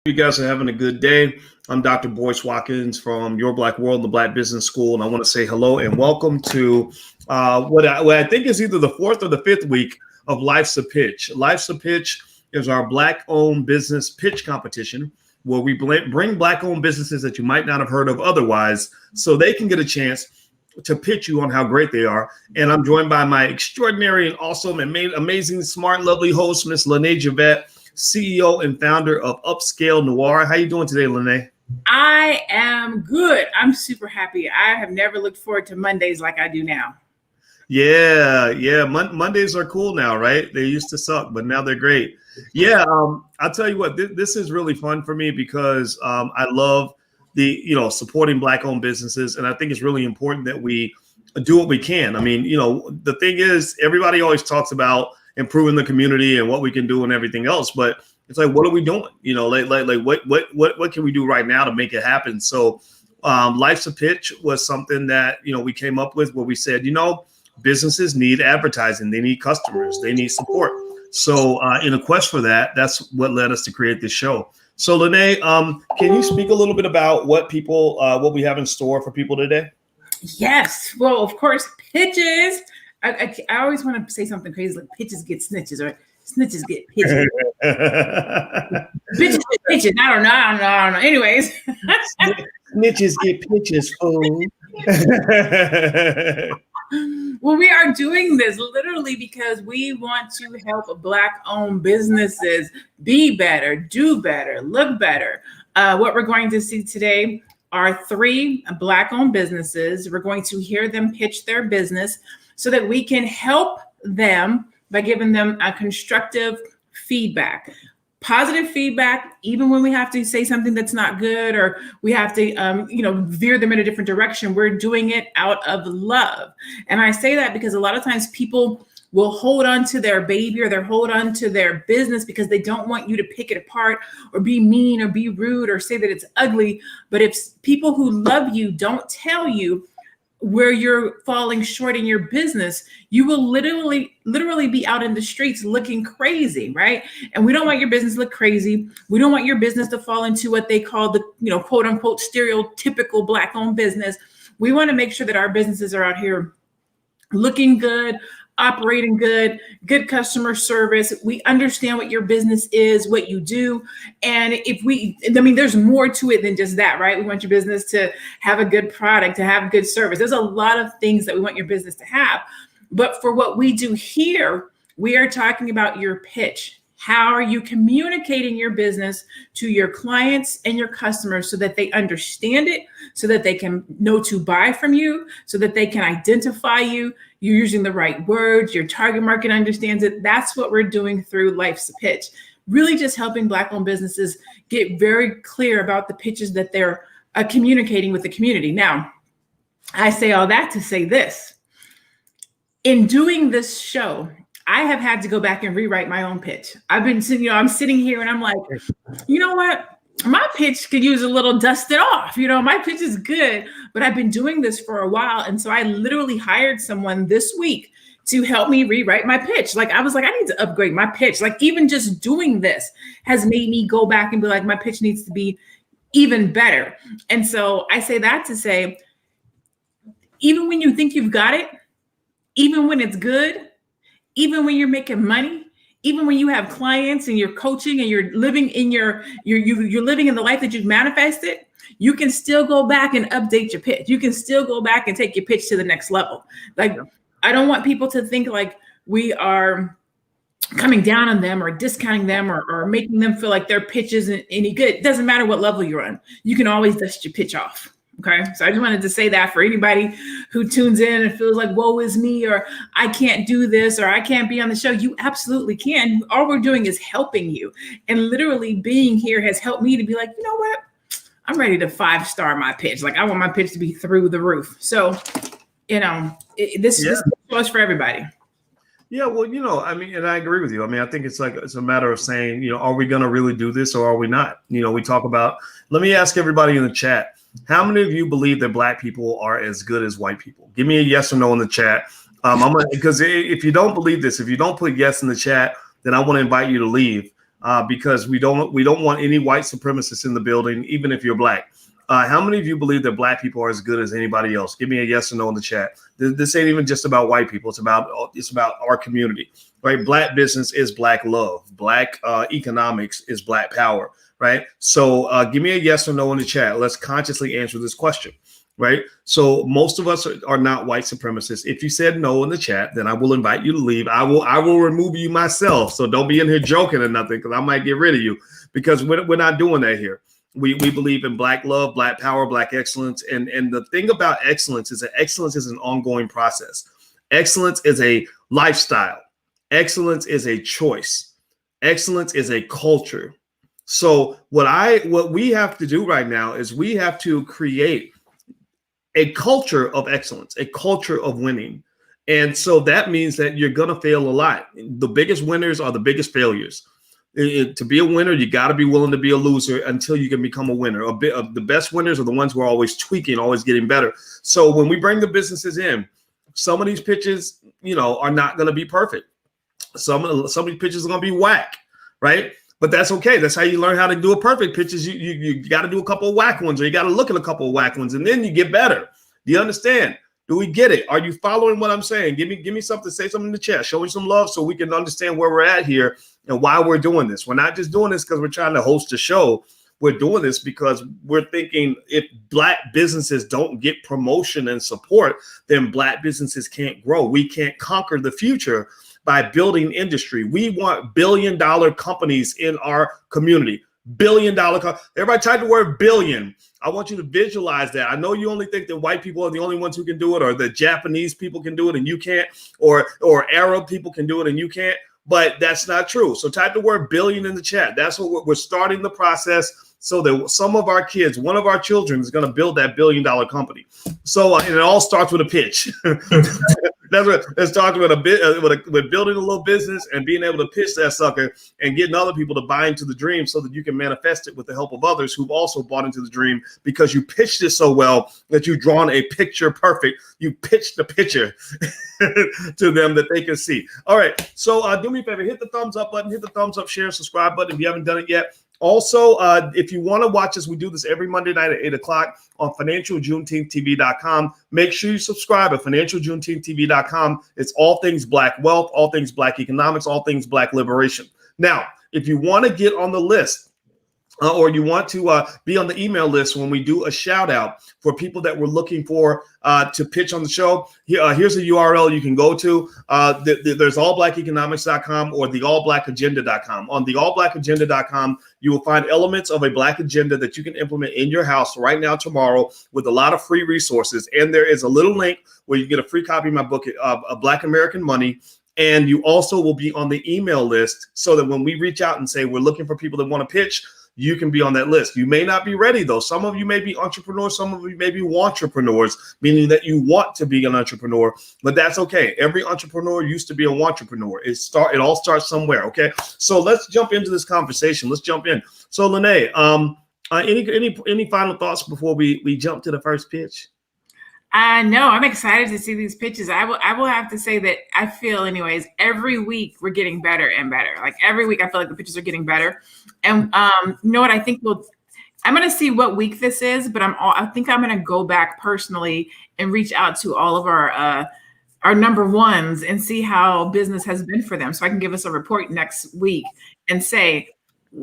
You guys are having a good day. I'm Dr. Boyce Watkins from Your Black World, the Black Business School, and I want to say hello and welcome to what I think is either the fourth or the fifth week of Life's a Pitch. Life's a Pitch is our Black-owned business pitch competition where we bring Black-owned businesses that you might not have heard of otherwise so they can get a chance to pitch you on how great they are. And I'm joined by my extraordinary and awesome and amazing, smart, lovely host, Miss Lene Javette, CEO and founder of Upscale Noir. How you doing today, Lene? I am good. I'm super happy. I have never looked forward to Mondays like I do now. Yeah. Mondays are cool now, right? They used to suck, but now they're great. Yeah, I'll tell you what, this is really fun for me because I love supporting Black-owned businesses, and I think it's really important that we do what we can. I mean, the thing is, everybody always talks about improving the community and what we can do and everything else, but it's like, what are we doing? What can we do right now to make it happen? So Life's a Pitch was something that we came up with where we said, businesses need advertising, they need customers, they need support. So in a quest for that, that's what led us to create this show. So Lene, can you speak a little bit about what we have in store for people today? Yes. Well, of course, pitches. I always want to say something crazy like pitches get snitches or snitches get pitches. Bitches get pitches. I don't know. Anyways. Snitches get pitches, fool. Well, we are doing this literally because we want to help Black-owned businesses be better, do better, look better. What we're going to see today are 3 Black-owned businesses. We're going to hear them pitch their business so that we can help them by giving them a constructive feedback. Positive feedback, even when we have to say something that's not good or we have to, veer them in a different direction, we're doing it out of love. And I say that because a lot of times people will hold on to their baby or they'll hold on to their business because they don't want you to pick it apart or be mean or be rude or say that it's ugly. But if people who love you don't tell you where you're falling short in your business, you will literally be out in the streets looking crazy, right? And we don't want your business to look crazy. We don't want your business to fall into what they call the, quote unquote, stereotypical Black-owned business. We want to make sure that our businesses are out here looking good, operating good customer service. We understand what your business is, what you do. And there's more to it than just that, right? We want your business to have a good product, to have good service. There's a lot of things that we want your business to have. But for what we do here, we are talking about your pitch. How are you communicating your business to your clients and your customers so that they understand it, so that they can know to buy from you, so that they can identify you, you're using the right words, your target market understands it. That's what we're doing through Life's a Pitch. Really just helping Black-owned businesses get very clear about the pitches that they're communicating with the community. Now, I say all that to say this. In doing this show, I have had to go back and rewrite my own pitch. I've been sitting, I'm sitting here and I'm like, you know what? My pitch could use a little dusted off. My pitch is good, but I've been doing this for a while. And so I literally hired someone this week to help me rewrite my pitch. I was like, I need to upgrade my pitch. Even just doing this has made me go back and be like, my pitch needs to be even better. And so I say that to say, even when you think you've got it, even when it's good, even when you're making money, even when you have clients and you're coaching and you're living in you're living in the life that you've manifested, you can still go back and update your pitch. You can still go back and take your pitch to the next level. I don't want people to think like we are coming down on them or discounting them or making them feel like their pitch isn't any good. It doesn't matter what level you're on. You can always dust your pitch off. Okay. So I just wanted to say that for anybody who tunes in and feels like, woe is me, or I can't do this, or I can't be on the show. You absolutely can. All we're doing is helping you. And literally being here has helped me to be like, you know what? I'm ready to 5-star my pitch. I want my pitch to be through the roof. So, this goes for everybody. Yeah, well, and I agree with you. I think it's a matter of saying, are we going to really do this or are we not? We talk about, let me ask everybody in the chat. How many of you believe that Black people are as good as white people? Give me a yes or no in the chat. Because if you don't believe this, if you don't put yes in the chat, then I want to invite you to leave. because we don't want any white supremacists in the building, even if you're black. How many of you believe that black people are as good as anybody else? Give me a yes or no in the chat. This ain't even just about white people. It's about our community, right? Black business is black love. Black economics is black power, right? So give me a yes or no in the chat. Let's consciously answer this question, right? So most of us are not white supremacists. If you said no in the chat, then I will invite you to leave. I will remove you myself. So don't be in here joking or nothing, because I might get rid of you, because we're not doing that here. We believe in black love, black power, black excellence. And the thing about excellence is that excellence is an ongoing process. Excellence is a lifestyle. Excellence is a choice. Excellence is a culture. So what we have to do right now is we have to create a culture of excellence, a culture of winning. And so that means that you're going to fail a lot. The biggest winners are the biggest failures. To be a winner, you got to be willing to be a loser until you can become a winner. A bit of the best winners are the ones who are always tweaking, always getting better. So when we bring the businesses in, some of these pitches, are not going to be perfect. Some of these pitches are going to be whack, right? But that's okay. That's how you learn how to do a perfect pitch. Is you got to do a couple of whack ones, or you got to look at a couple of whack ones, and then you get better. Do you understand? Do we get it? Are you following what I'm saying? Give me something. Say something in the chat. Show me some love so we can understand where we're at here and why we're doing this. We're not just doing this because we're trying to host a show. We're doing this because we're thinking if black businesses don't get promotion and support, then black businesses can't grow. We can't conquer the future by building industry. We want billion-dollar companies in our community. Billion-dollar. Everybody type the word billion. I want you to visualize that. I know you only think that white people are the only ones who can do it, or the Japanese people can do it and you can't, or Arab people can do it and you can't, but that's not true. So type the word billion in the chat. That's what we're starting the process, so that some of our kids, one of our children, is going to build that billion-dollar company. So and it all starts with a pitch. That's what it starts with with building a little business and being able to pitch that sucker and getting other people to buy into the dream, so that you can manifest it with the help of others who've also bought into the dream, because you pitched it so well that you've drawn a picture perfect. You pitched the picture to them that they can see. All right. So do me a favor, hit the thumbs up button, hit the thumbs up, share, subscribe button if you haven't done it yet. Also, if you want to watch us, we do this every Monday night at 8 o'clock on financialjuneteenth.tv.com. Make sure you subscribe at financialjuneteenth.tv.com. It's all things black wealth, all things black economics, all things black liberation. Now, if you want to get on the list, or you want to be on the email list when we do a shout out for people that we're looking for to pitch on the show, here's a URL you can go to. There's allblackeconomics.com or the allblackagenda.com. On the allblackagenda.com, you will find elements of a black agenda that you can implement in your house right now, tomorrow, with a lot of free resources. And there is a little link where you get a free copy of my book, Black American Money. And you also will be on the email list, so that when we reach out and say we're looking for people that want to pitch, you can be on that list. You may not be ready, though. Some of you may be entrepreneurs. Some of you may be wantrepreneurs, meaning that you want to be an entrepreneur, but that's okay. Every entrepreneur used to be a wantrepreneur. It all starts somewhere, okay? So let's jump into this conversation. Let's jump in. So, Lene, any final thoughts before we jump to the first pitch? No, I'm excited to see these pitches. I will have to say that I feel, anyways, every week we're getting better and better. Like every week, I feel like the pitches are getting better. And you know what? I think I'm going to see what week this is, but I think I'm going to go back personally and reach out to all of our number ones and see how business has been for them, so I can give us a report next week and say,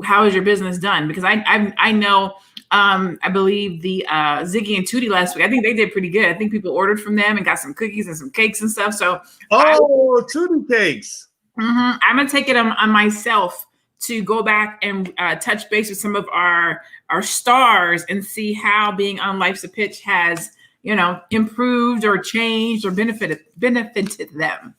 how is your business done? Because I know. I believe the Ziggy and Tootie last week, I think they did pretty good. I think people ordered from them and got some cookies and some cakes and stuff. So Tootie cakes. I'm gonna take it on myself to go back and touch base with some of our stars and see how being on Life's a Pitch has, improved or changed or benefited them.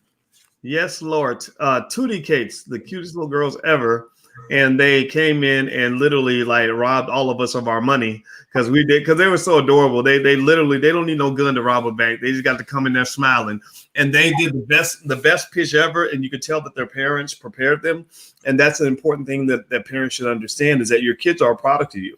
Yes, Lord. Tootie cakes, the cutest little girls ever. And they came in and literally robbed all of us of our money because they were so adorable. They don't need no gun to rob a bank. They just got to come in there smiling. And they did the best pitch ever. And you could tell that their parents prepared them. And that's an important thing that parents should understand, is that your kids are a product of you.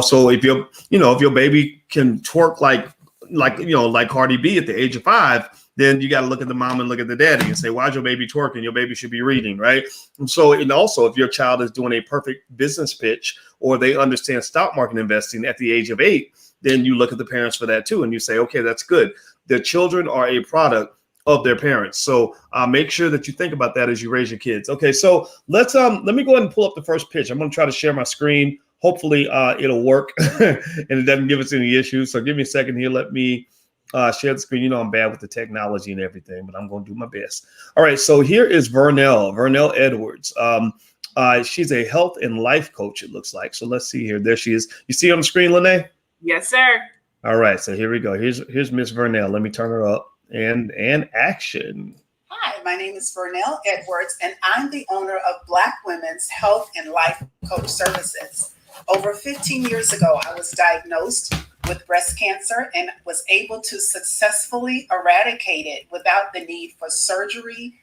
So if your baby can twerk like like Cardi B at the age of 5, then you got to look at the mom and look at the daddy and say, why's your baby twerking? Your baby should be reading, right? And also, if your child is doing a perfect business pitch or they understand stock market investing at the age of 8, then you look at the parents for that too. And you say, okay, that's good. Their children are a product of their parents. So make sure that you think about that as you raise your kids. Okay, so let me go ahead and pull up the first pitch. I'm going to try to share my screen. Hopefully it'll work and it doesn't give us any issues. So give me a second here. Let me share the screen. I'm bad with the technology and everything, but I'm going to do my best. All right, so here is Vernel Edwards. She's a health and life coach, it looks like. So let's see here. There she is. You see on the screen, Lene? Yes, sir. All right, so here we go. Here's Miss Vernell. Let me turn her up and action. Hi, my name is Vernel Edwards, and I'm the owner of Black Women's Health and Life Coach Services. Over 15 years ago, I was diagnosed with breast cancer and was able to successfully eradicate it without the need for surgery,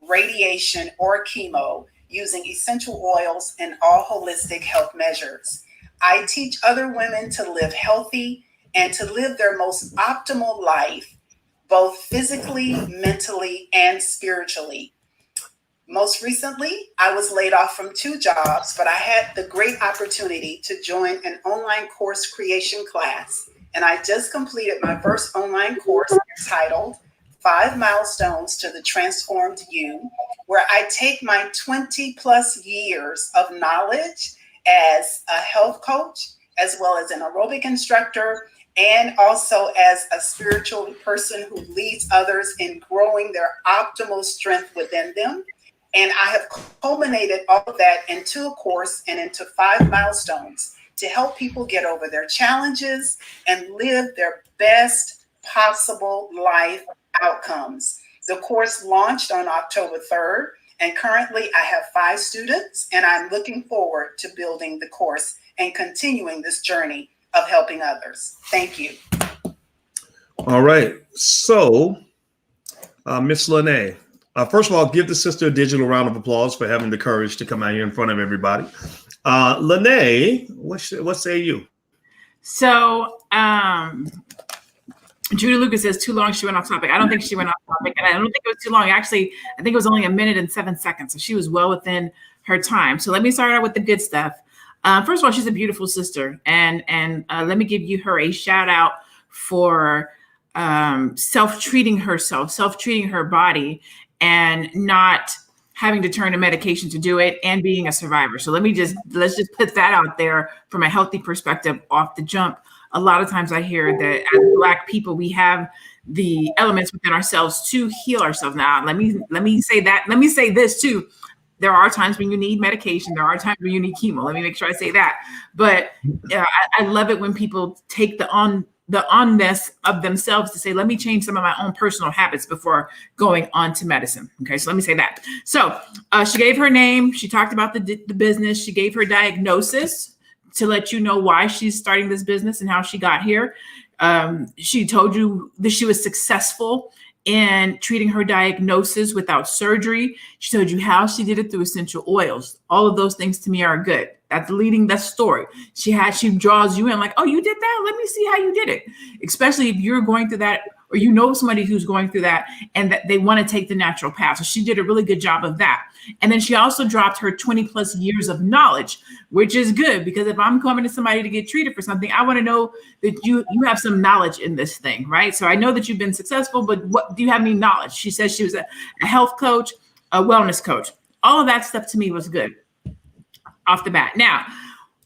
radiation, or chemo, using essential oils and all holistic health measures. I teach other women to live healthy and to live their most optimal life, both physically, mentally, and spiritually. Most recently, I was laid off from 2 jobs, but I had the great opportunity to join an online course creation class. And I just completed my first online course entitled 5 Milestones to the Transformed You, where I take my 20 plus years of knowledge as a health coach, as well as an aerobic instructor, and also as a spiritual person who leads others in growing their optimal strength within them. And I have culminated all of that into a course and into 5 milestones to help people get over their challenges and live their best possible life outcomes. The course launched on October 3rd, and currently I have 5 students, and I'm looking forward to building the course and continuing this journey of helping others. Thank you. All right. So, Miss Lene, first of all, give the sister a digital round of applause for having the courage to come out here in front of everybody. Lene, what say you? So, Judy Lucas says too long. She went off topic. I don't think she went off topic, and I don't think it was too long. Actually, I think it was only 1 minute and 7 seconds. So she was well within her time. So let me start out with the good stuff. First of all, she's a beautiful sister, and let me give you her a shout out for self-treating herself, self-treating her body, and not having to turn to medication to do it, and being a survivor. So let's just put that out there from a healthy perspective off the jump. A lot of times I hear that as Black people, we have the elements within ourselves to heal ourselves. Now, let me say that. Let me say this too. There are times when you need medication. There are times when you need chemo. Let me make sure I say that. But I love it when people take the onness of themselves to say, let me change some of my own personal habits before going on to medicine. Okay, so let me say that. So she gave her name. She talked about the business. She gave her diagnosis to let you know why she's starting this business and how she got here. She told you that she was successful in treating her diagnosis without surgery. She told you how she did it through essential oils. All of those things to me are good. That's leading that story. She draws you in like, oh, you did that? Let me see how you did it. Especially if you're going through that, or you know somebody who's going through that and that they want to take the natural path. So she did a really good job of that. And then she also dropped her 20 plus years of knowledge, which is good, because if I'm coming to somebody to get treated for something, I want to know that you have some knowledge in this thing, right? So I know that you've been successful, but what do you have any knowledge? She says she was a health coach, a wellness coach. All of that stuff to me was good off the bat. Now,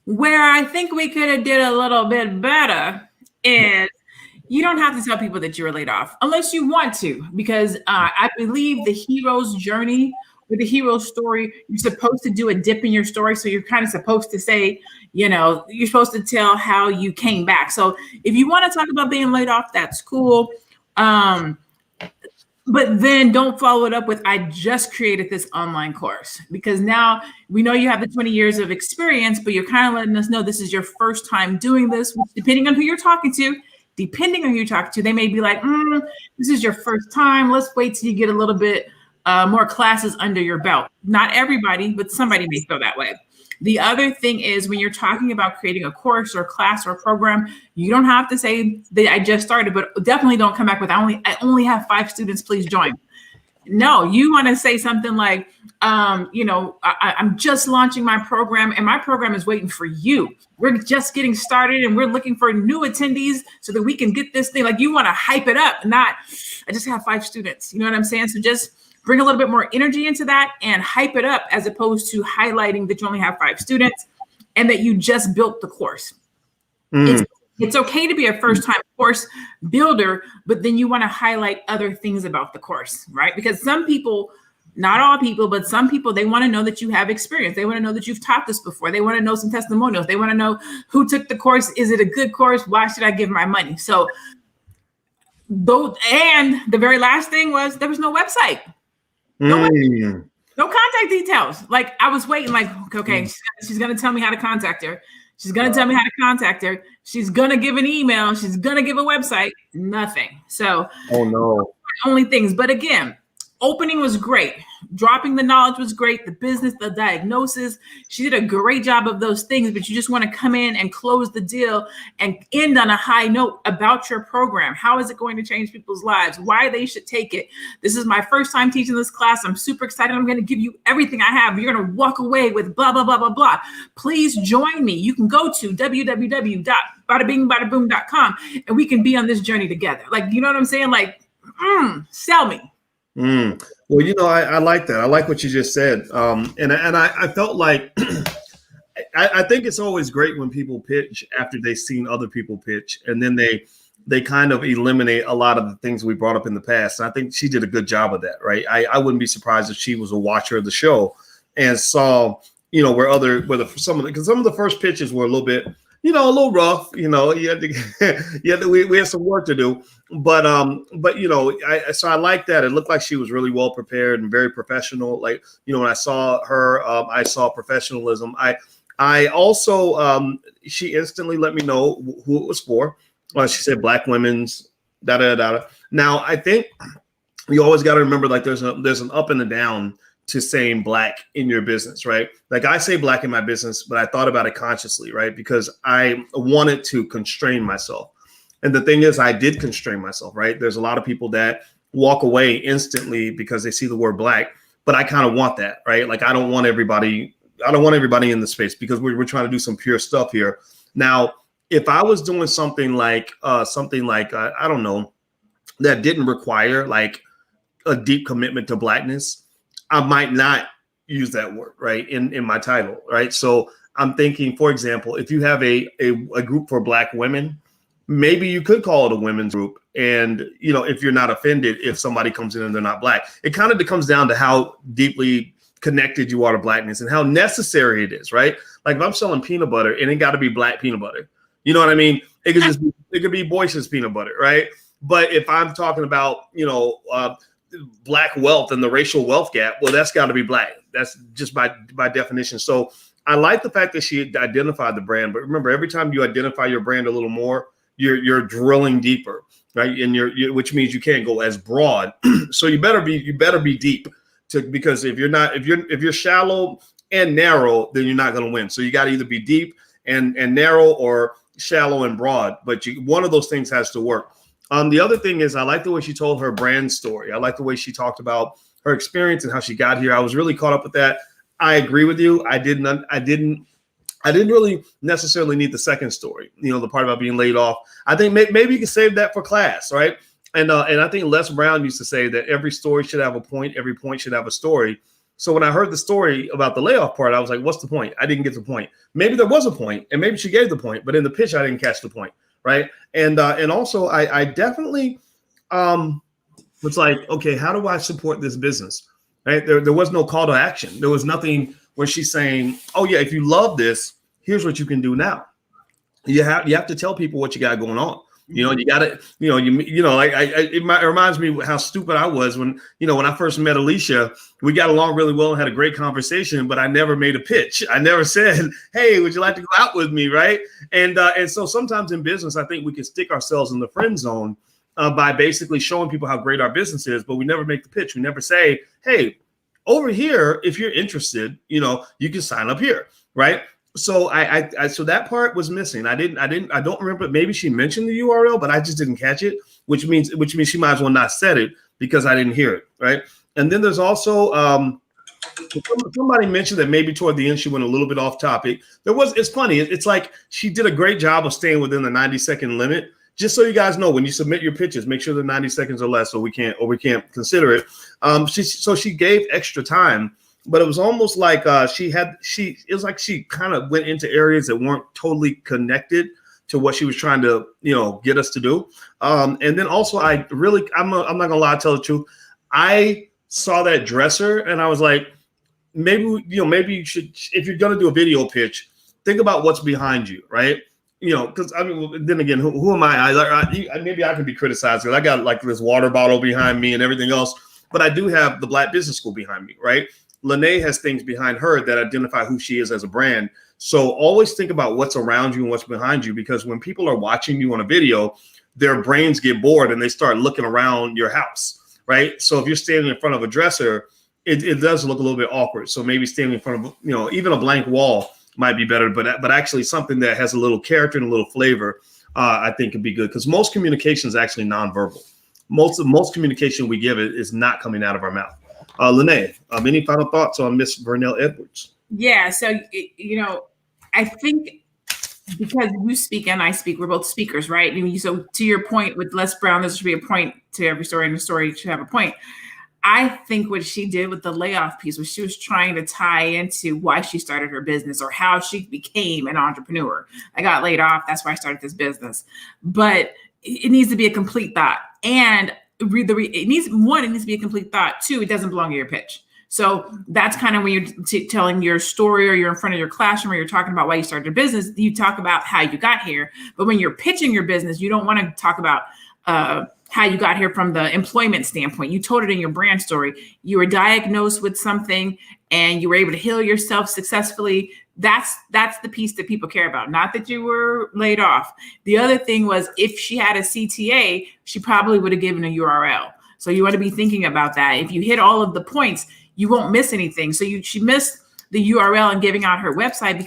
where I think we could have did a little bit better is you don't have to tell people that you were laid off unless you want to, because I believe the hero's journey or the hero story, you're supposed to do a dip in your story. So you're kind of supposed to say, you're supposed to tell how you came back. So if you want to talk about being laid off, that's cool. But then don't follow it up with, I just created this online course, because now we know you have the 20 years of experience, but you're kind of letting us know this is your first time doing this, depending on who you're talking to. Depending on who you talk to, they may be like, this is your first time. Let's wait till you get a little bit more classes under your belt. Not everybody, but somebody may feel that way. The other thing is when you're talking about creating a course or class or a program, you don't have to say that I just started, but definitely don't come back with I only have 5 students, please join. No, you want to say something like, I'm just launching my program and my program is waiting for you. We're just getting started and we're looking for new attendees so that we can get this thing. Like, you want to hype it up, not I just have 5 students. You know what I'm saying? So just bring a little bit more energy into that and hype it up, as opposed to highlighting that you only have 5 students and that you just built the course. It's okay to be a first-time course builder, but then you want to highlight other things about the course, right? Because some people, not all people, but some people, they want to know that you have experience. They want to know that you've taught this before. They want to know some testimonials. They want to know who took the course. Is it a good course? Why should I give my money? So, and the very last thing was there was no website. No contact details. Like, I was waiting, like, okay, she's going to tell me how to contact her. She's going to tell me how to contact her. She's going to give an email. She's going to give a website. Nothing. So, only things. But again, opening was great. Dropping the knowledge was great. The business, the diagnosis, she did a great job of those things, but you just want to come in and close the deal and end on a high note about your program. How is it going to change people's lives? Why they should take it? This is my first time teaching this class. I'm super excited. I'm going to give you everything I have. You're going to walk away with blah, blah, blah, blah, blah. Please join me. You can go to www.badabingbadaboom.com and we can be on this journey together. Like, you know what I'm saying? Like, sell me. Well, I like that. I like what you just said. And I felt like I think it's always great when people pitch after they've seen other people pitch, and then they kind of eliminate a lot of the things we brought up in the past. And I think she did a good job of that, right? I wouldn't be surprised if she was a watcher of the show and saw, because some of the first pitches were a little bit, a little rough. We had some work to do, but so I like that. It looked like she was really well prepared and very professional. Like, when I saw her, I saw professionalism. I also, she instantly let me know who it was for. She said Black women's, da da da. Now, I think you always got to remember, like, there's an up and a down to saying Black in your business, right? Like, I say Black in my business, but I thought about it consciously, right? Because I wanted to constrain myself. And the thing is, I did constrain myself, right? There's a lot of people that walk away instantly because they see the word Black, but I kind of want that, right? Like, I don't want everybody in the space, because we're trying to do some pure stuff here. Now, if I was doing something like I don't know, that didn't require like a deep commitment to Blackness, I might not use that word, right, in my title, right? So I'm thinking, for example, if you have a group for Black women, maybe you could call it a women's group. And, if you're not offended if somebody comes in and they're not Black, it kind of comes down to how deeply connected you are to Blackness and how necessary it is, right? Like, if I'm selling peanut butter, it ain't got to be Black peanut butter. You know what I mean? It could be Boyce's peanut butter, right? But if I'm talking about, Black wealth and the racial wealth gap, well, that's got to be Black. That's just by definition. So I like the fact that she identified the brand, but remember, every time you identify your brand a little more, you're drilling deeper, right? And which means you can't go as broad. So you better be deep, because if you're shallow and narrow, then you're not going to win. So you got to either be deep and narrow, or shallow and broad. But one of those things has to work. The other thing is, I like the way she told her brand story. I like the way she talked about her experience and how she got here. I was really caught up with that. I agree with you. I didn't really necessarily need the second story. The part about being laid off. I think maybe you can save that for class, right? And I think Les Brown used to say that every story should have a point. Every point should have a story. So when I heard the story about the layoff part, I was like, what's the point? I didn't get the point. Maybe there was a point, and maybe she gave the point, but in the pitch, I didn't catch the point. Right. And also I definitely was like, okay, how do I support this business? Right. There was no call to action. There was nothing where she's saying, oh, yeah, if you love this, here's what you can do now. You have to tell people what you got going on. You got to, it reminds me how stupid I was when I first met Alicia. We got along really well and had a great conversation, but I never made a pitch. I never said, hey, would you like to go out with me? Right. And so sometimes in business, I think we can stick ourselves in the friend zone by basically showing people how great our business is, but we never make the pitch. We never say, hey, over here, if you're interested, you can sign up here. right? So so that part was missing. I don't remember. Maybe she mentioned the URL, but I just didn't catch it, which means she might as well not said it because I didn't hear it, right? And then there's also somebody mentioned that maybe toward the end she went a little bit off topic. It's funny. It's like she did a great job of staying within the 90-second limit. Just so you guys know, when you submit your pitches, make sure they're 90 seconds or less, so we can't consider it. She gave extra time, but it was almost like it was like she kind of went into areas that weren't totally connected to what she was trying to get us to do. And then also I'm not gonna lie, tell the truth. I saw that dresser and I was like, maybe you should, if you're gonna do a video pitch, think about what's behind you, right? Because I mean, then again, who am I? Maybe I can be criticized because I got like this water bottle behind me and everything else, but I do have the Black Business School behind me, right? Lene has things behind her that identify who she is as a brand. So always think about what's around you and what's behind you, because when people are watching you on a video, their brains get bored and they start looking around your house, right? So if you're standing in front of a dresser, it does look a little bit awkward. So maybe standing in front of, even a blank wall might be better, but actually something that has a little character and a little flavor, I think could be good, because most communication is actually nonverbal. Most communication we give is not coming out of our mouth. Lene, any final thoughts on Miss Vernel Edwards? Yeah, so I think because you speak and I speak, we're both speakers, right? So to your point with Les Brown, there should be a point to every story, and the story should have a point. I think what she did with the layoff piece was she was trying to tie into why she started her business or how she became an entrepreneur. I got laid off. That's why I started this business. But it needs to be a complete thought. And it needs to be a complete thought. Two, it doesn't belong in your pitch. So that's kind of when you're telling your story, or you're in front of your classroom, or you're talking about why you started a business, you talk about how you got here. But when you're pitching your business, you don't want to talk about how you got here from the employment standpoint. You told it in your brand story. You were diagnosed with something and you were able to heal yourself successfully. That's the piece that people care about, not that you were laid off. The other thing was, if she had a CTA, she probably would have given a URL. So you want to be thinking about that. If you hit all of the points, you won't miss anything. So she missed the URL and giving out her website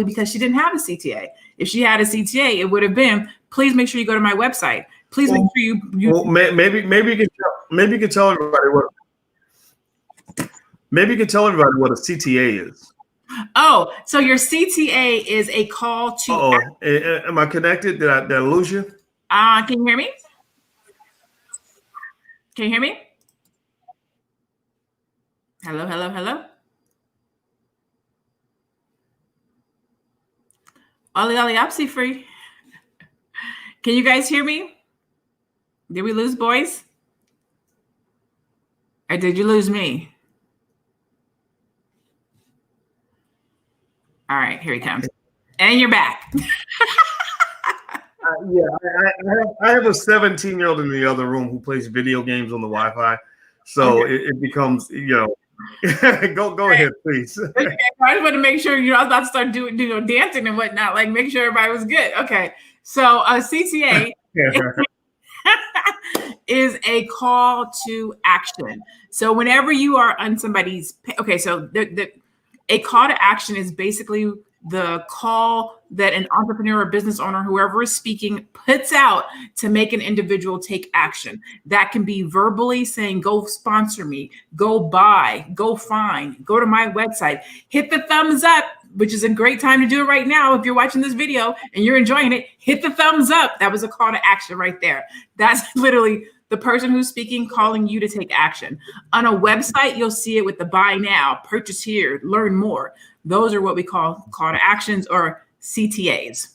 because she didn't have a CTA. If she had a CTA, it would have been, please make sure you go to my website. Please make sure you. Maybe you can tell everybody what. Maybe you can tell everybody what a CTA is. Oh, so your CTA is a call to. Am I connected? Did I lose you? Can you hear me? Can you hear me? Hello, hello, hello. Ollie, Opsy free. Can you guys hear me? Did we lose Boyce? Or did you lose me? All right, here he comes. And you're back. I have a 17-year-old in the other room who plays video games on the Wi-Fi. So okay. it becomes, go ahead, please. Okay, I just want to make sure, I was about to start doing, dancing and whatnot, like make sure everybody was good. Okay. So a CTA is a call to action. So whenever you are on somebody's, so a call to action is basically the call that an entrepreneur or business owner, whoever is speaking, puts out to make an individual take action. That can be verbally saying, go sponsor me, go buy, go find, go to my website, hit the thumbs up, which is a great time to do it right now. If you're watching this video and you're enjoying it, hit the thumbs up. That was a call to action right there. That's literally the person who's speaking calling you to take action. On a website, you'll see it with the buy now, purchase here, learn more. Those are what we call to actions, or CTAs.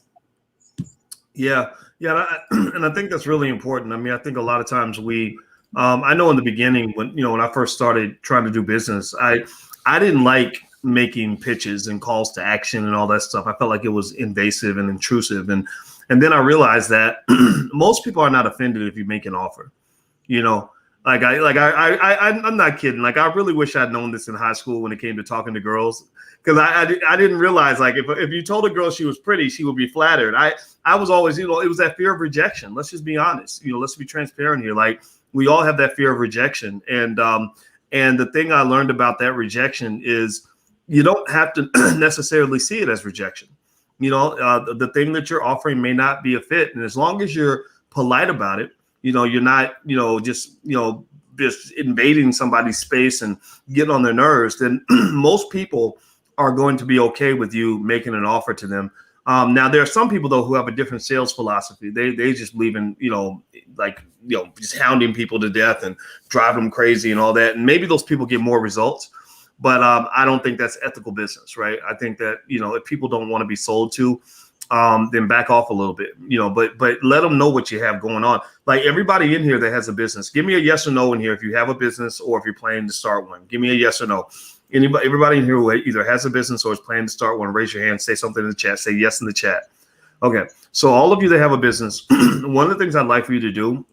Yeah. And I think that's really important. I mean, I think a lot of times I know in the beginning when I first started trying to do business, I didn't like making pitches and calls to action and all that stuff. I felt like it was invasive and intrusive. And then I realized that most people are not offended if you make an offer. I'm not kidding. Like, I really wish I'd known this in high school when it came to talking to girls, because I didn't realize, like, if you told a girl she was pretty, she would be flattered. I was always, it was that fear of rejection. Let's just be honest. Let's be transparent here. Like, we all have that fear of rejection. And the thing I learned about that rejection is, you don't have to necessarily see it as rejection. The thing that you're offering may not be a fit. And as long as you're polite about it, you're not, just invading somebody's space and getting on their nerves, then most people are going to be okay with you making an offer to them. Now, there are some people, though, who have a different sales philosophy. They just believe in, just hounding people to death and driving them crazy and all that. And maybe those people get more results. But I don't think that's ethical business, right? I think that, if people don't want to be sold to, then back off a little bit, but let them know what you have going on. Like everybody in here that has a business, give me a yes or no in here if you have a business or if you're planning to start one. Give me a yes or no. Everybody in here who either has a business or is planning to start one, raise your hand, say something in the chat, say yes in the chat. Okay, so all of you that have a business, one of the things I'd like for you to do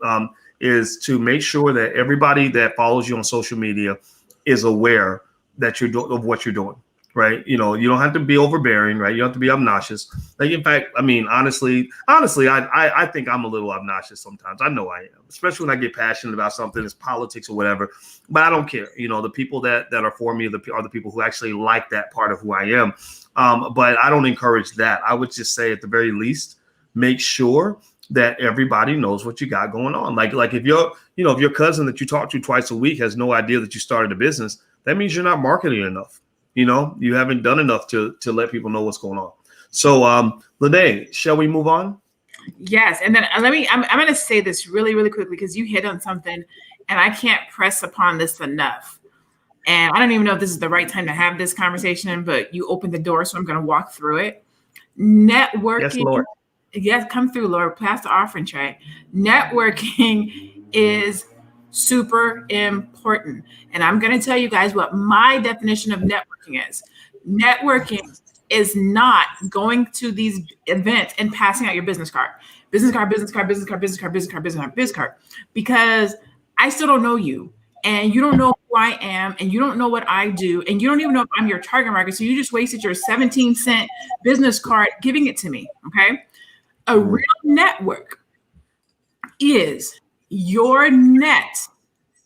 is to make sure that everybody that follows you on social media is aware that of what you're doing, right? You don't have to be overbearing, right? You don't have to be obnoxious. Like, in fact, I mean, honestly, I think I'm a little obnoxious sometimes. I know I am, especially when I get passionate about something, it's politics or whatever, but I don't care. The people that are for me are the people who actually like that part of who I am. But I don't encourage that. I would just say at the very least, make sure that everybody knows what you got going on. Like if your cousin that you talk to twice a week has no idea that you started a business, that means you're not marketing enough. You haven't done enough to let people know what's going on. So, Lene, shall we move on? Yes. And then I'm going to say this really, really quickly because you hit on something and I can't press upon this enough. And I don't even know if this is the right time to have this conversation, but you opened the door, so I'm going to walk through it. Networking. Yes, Lord. Yes, come through, Lord. Pass the offering tray. Networking is super important. And I'm going to tell you guys what my definition of networking is. Networking is not going to these events and passing out your business card, because I still don't know you and you don't know who I am and you don't know what I do and you don't even know if I'm your target market. So you just wasted your 17-cent business card giving it to me. Okay. A real network is your net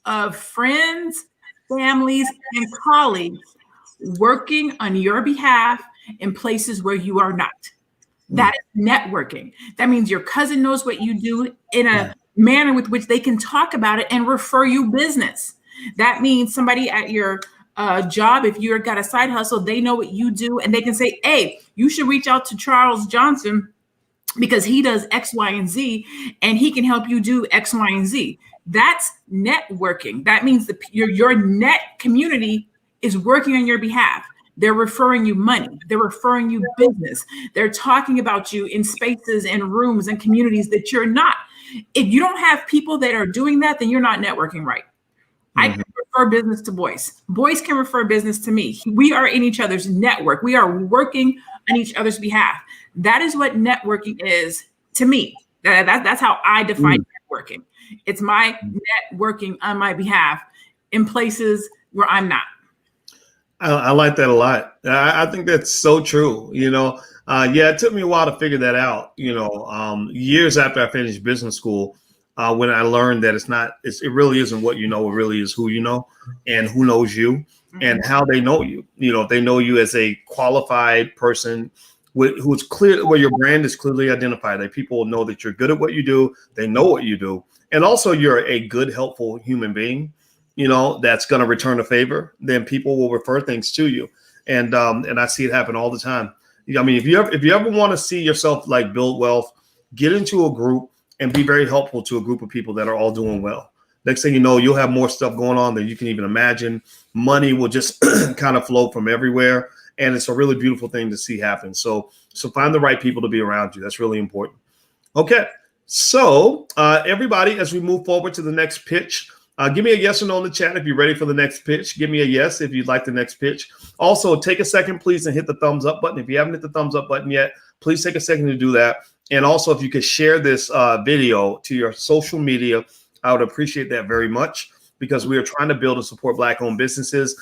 of friends, families, and colleagues working on your behalf in places where you are not. That is networking. That means your cousin knows what you do in a manner with which they can talk about it and refer you business. That means somebody at your job, if you've got a side hustle, they know what you do and they can say, hey, you should reach out to Charles Johnson because he does X, Y, and Z, and he can help you do X, Y, and Z. That's networking. That means your net community is working on your behalf. They're referring you money. They're referring you business. They're talking about you in spaces and rooms and communities that you're not. If you don't have people that are doing that, then you're not networking right. I can refer business to Boyce. Boyce can refer business to me. We are in each other's network. We are working on each other's behalf. That is what networking is to me. That's how I define networking. It's my networking on my behalf in places where I'm not. I like that a lot. I think that's so true. It took me a while to figure that out. Years after I finished business school, when I learned that it really isn't what you know, it really is who you know and who knows you and how they know you. If they know you as a qualified person who's clear, where your brand is clearly identified, that people know that you're good at what you do, they know what you do, and also you're a good, helpful human being, that's going to return a favor, then people will refer things to you. And I see it happen all the time. I mean, if you ever want to see yourself like build wealth, get into a group and be very helpful to a group of people that are all doing well. Next thing you know, you'll have more stuff going on than you can even imagine. Money will just kind of flow from everywhere. And it's a really beautiful thing to see happen. So find the right people to be around you. That's really important. Okay. So everybody, as we move forward to the next pitch, give me a yes or no in the chat if you're ready for the next pitch. Give me a yes if you'd like the next pitch. Also, take a second, please, and hit the thumbs up button. If you haven't hit the thumbs up button yet, please take a second to do that. And also, if you could share this video to your social media, I would appreciate that very much, because we are trying to build and support Black-owned businesses.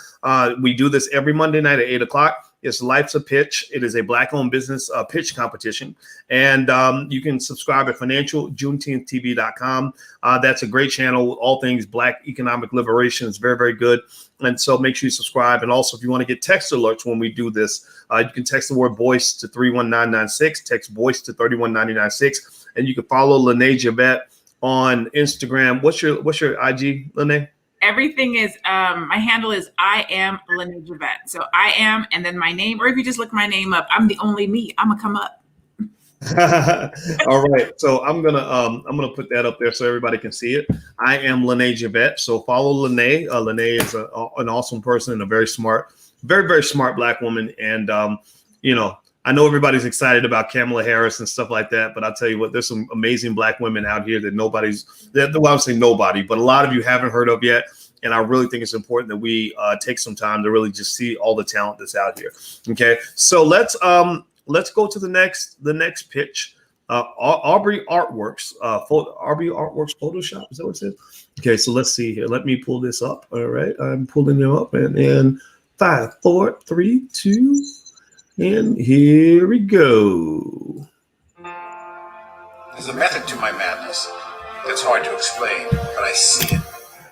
We do this every Monday night at 8 o'clock. It's Life's a Pitch. It is a Black-owned business pitch competition. And you can subscribe at financialjuneteenthtv.com. That's a great channel with all things Black economic liberation. It's very, very good. And so make sure you subscribe. And also, if you want to get text alerts when we do this, you can text the word Boyce to 31996, text Boyce to 31996. And you can follow Lene Javette on Instagram. What's your IG, Lene? Everything is, my handle is I am Lene Javette. So I am, and then my name, or if you just look my name up, I'm the only me. I'm gonna come up. All right. So I'm gonna put that up there so everybody can see it. I am Lene Javette. So follow Lene. Lene is an awesome person and a very smart, very, very smart Black woman. And I know everybody's excited about Kamala Harris and stuff like that, but I'll tell you what, there's some amazing Black women out here that well, I'm saying nobody, but a lot of you haven't heard of yet. And I really think it's important that we take some time to really just see all the talent that's out here. Okay, so let's go to the next pitch. Aubrey Artworks, Aubrey Artworks Photoshop. Is that what it says? Okay, so let's see here. Let me pull this up. All right, I'm pulling them up, and 5, 4, 3, 2. And here we go. There's a method to my madness that's hard to explain, but I see it.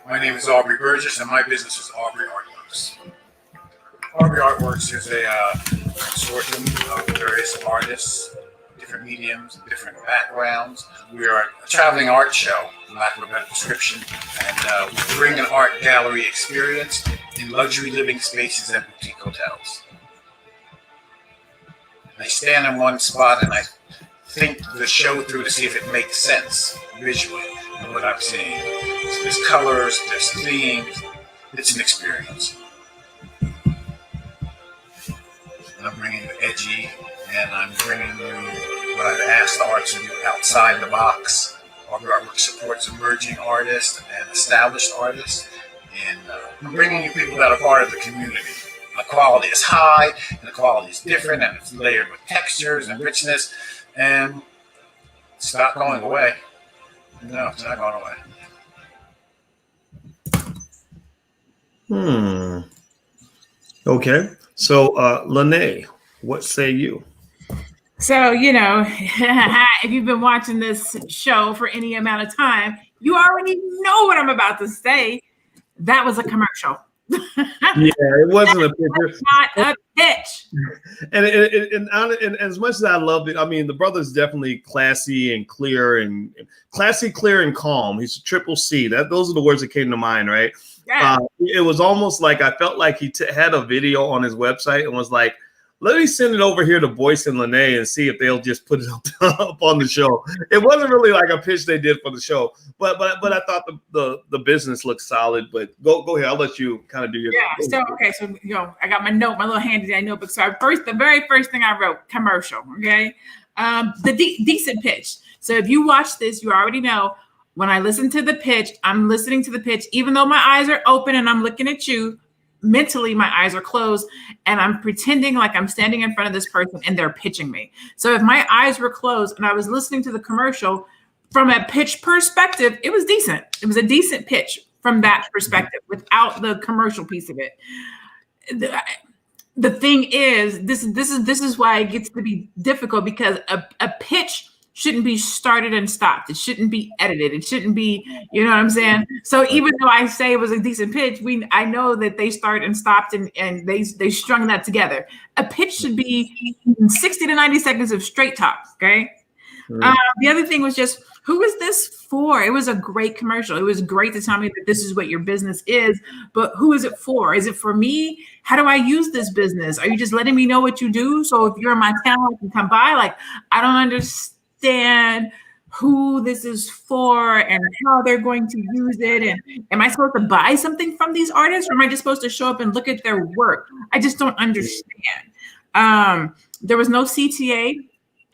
My name is Aubrey Burgess, and my business is Aubrey Artworks. Aubrey Artworks is a consortium of various artists, different mediums, different backgrounds. We are a traveling art show, for lack of a better description, and we bring an art gallery experience in luxury living spaces and boutique hotels. I stand in one spot and I think the show through to see if it makes sense visually of what I'm seeing. So there's colors, there's themes, it's an experience. And I'm bringing you edgy, and I'm bringing you what I've asked the artists to do outside the box. Aubrey Artworks supports emerging artists and established artists, and I'm bringing you people that are part of the community. The quality is high, and the quality is different, and it's layered with textures and richness, and it's not going away. No, it's not going away. Okay. So, Lene, what say you? So, if you've been watching this show for any amount of time, you already know what I'm about to say. That was a commercial. Yeah, it wasn't a pitch. Not a pitch. And as much as I loved it, I mean, the brother's definitely classy and clear and calm. He's a triple C. Those are the words that came to mind, right? Yeah. It was almost like I felt like he had a video on his website and was like, let me send it over here to Boyce and Lene and see if they'll just put it up on the show. It wasn't really like a pitch they did for the show, but I thought the business looked solid. But go ahead, I'll let you kind of do your. Yeah. So I got my little handy dandy notebook. So the very first thing I wrote, commercial. Okay, the decent pitch. So if you watch this, you already know when I listen to the pitch, I'm listening to the pitch, even though my eyes are open and I'm looking at you. Mentally, my eyes are closed and I'm pretending like I'm standing in front of this person and they're pitching me. So if my eyes were closed and I was listening to the commercial from a pitch perspective, it was decent. It was a decent pitch from that perspective without the commercial piece of it. The thing is, this is why it gets to be difficult, because a pitch shouldn't be started and stopped. It shouldn't be edited. It shouldn't be, you know what I'm saying? So even though I say it was a decent pitch, I know that they start and stopped and they strung that together. A pitch should be 60 to 90 seconds of straight talk, okay? The other thing was just, who is this for? It was a great commercial. It was great to tell me that this is what your business is, but who is it for? Is it for me? How do I use this business? Are you just letting me know what you do? So if you're in my town, I can come by? Like, I don't understand who this is for and how they're going to use it. And am I supposed to buy something from these artists, or am I just supposed to show up and look at their work? I just don't understand. There was no CTA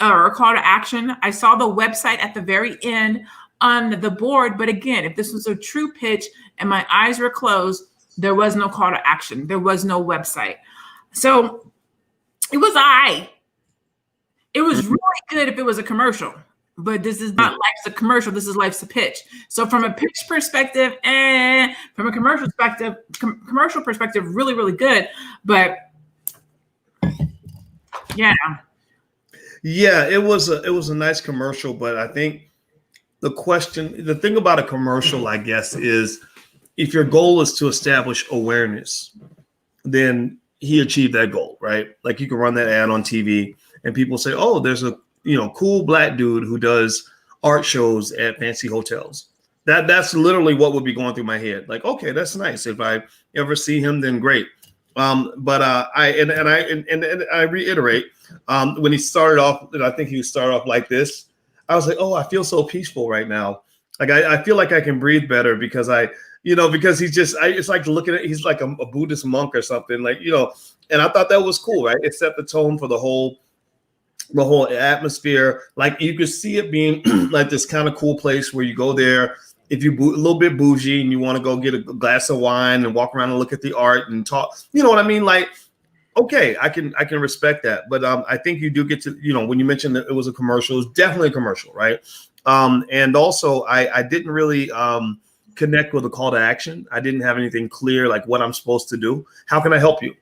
or a call to action. I saw the website at the very end on the board, but again, if this was a true pitch and my eyes were closed, there was no call to action. There was no website. So it was It was really good if it was a commercial, but this is not Life's a Commercial. This is Life's a Pitch. So from a pitch perspective and from a commercial perspective, really, really good. But Yeah. Yeah, it was a nice commercial, but I think the thing about a commercial, I guess, is if your goal is to establish awareness, then he achieved that goal, right? Like you can run that ad on TV and people say, oh, there's a cool black dude who does art shows at fancy hotels. That's literally what would be going through my head. Like, okay, that's nice. If I ever see him, then great. But I reiterate, when he started off, and I think he started off like this, I was like, oh, I feel so peaceful right now. Like I feel like I can breathe better because because he's just, it's like looking at, he's like a Buddhist monk or something, like, and I thought that was cool, right? It set the tone for the whole atmosphere. Like you could see it being like this kind of cool place where you go there if you're a little bit bougie and you want to go get a glass of wine and walk around and look at the art and talk, you know what I mean? Like, okay, I can respect that. But I think you do get to, when you mentioned that it was a commercial, it was definitely a commercial, right? And also I didn't really connect with a call to action. I didn't have anything clear, like what I'm supposed to do. How can I help you?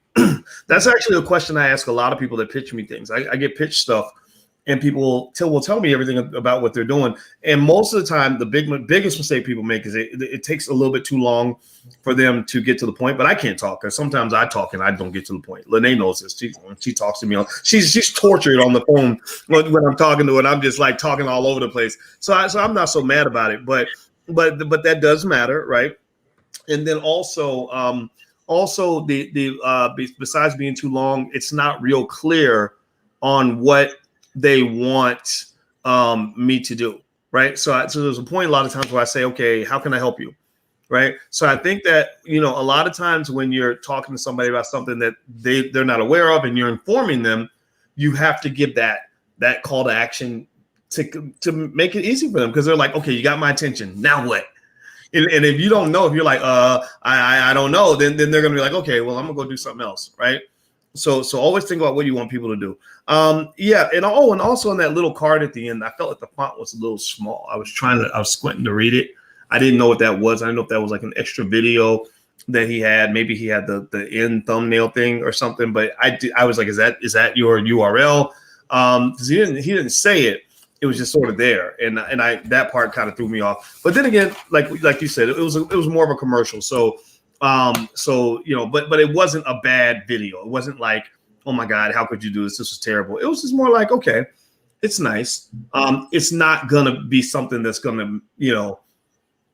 That's actually a question I ask a lot of people that pitch me things. I get pitched stuff and people will tell me everything about what they're doing. And most of the time, the biggest mistake people make is it takes a little bit too long for them to get to the point. But I can't talk, because sometimes I talk and I don't get to the point. Lene knows this. She talks to me. She's tortured on the phone when I'm talking to her, and I'm just like talking all over the place. So I'm not so mad about it. But that does matter, right? And then also besides being too long, it's not real clear on what they want me to do, right? So there's a point a lot of times where I say, okay, how can I help you, right? So I think that, a lot of times when you're talking to somebody about something that they're not aware of and you're informing them, you have to give that call to action to make it easy for them, because they're like, okay, you got my attention, now what? And if you don't know, if you're like, I don't know, then they're gonna be like, okay, well, I'm gonna go do something else, right? So always think about what you want people to do. And also on that little card at the end, I felt like the font was a little small. I was squinting to read it. I didn't know what that was. I didn't know if that was like an extra video that he had. Maybe he had the end thumbnail thing or something. But I was like, is that your URL? Because he didn't say it. It was just sort of there, and that part kind of threw me off. But then again, like you said, it was more of a commercial. So but it wasn't a bad video. It wasn't like, oh my God, how could you do this? This was terrible. It was just more like, okay, it's nice. It's not gonna be something that's gonna,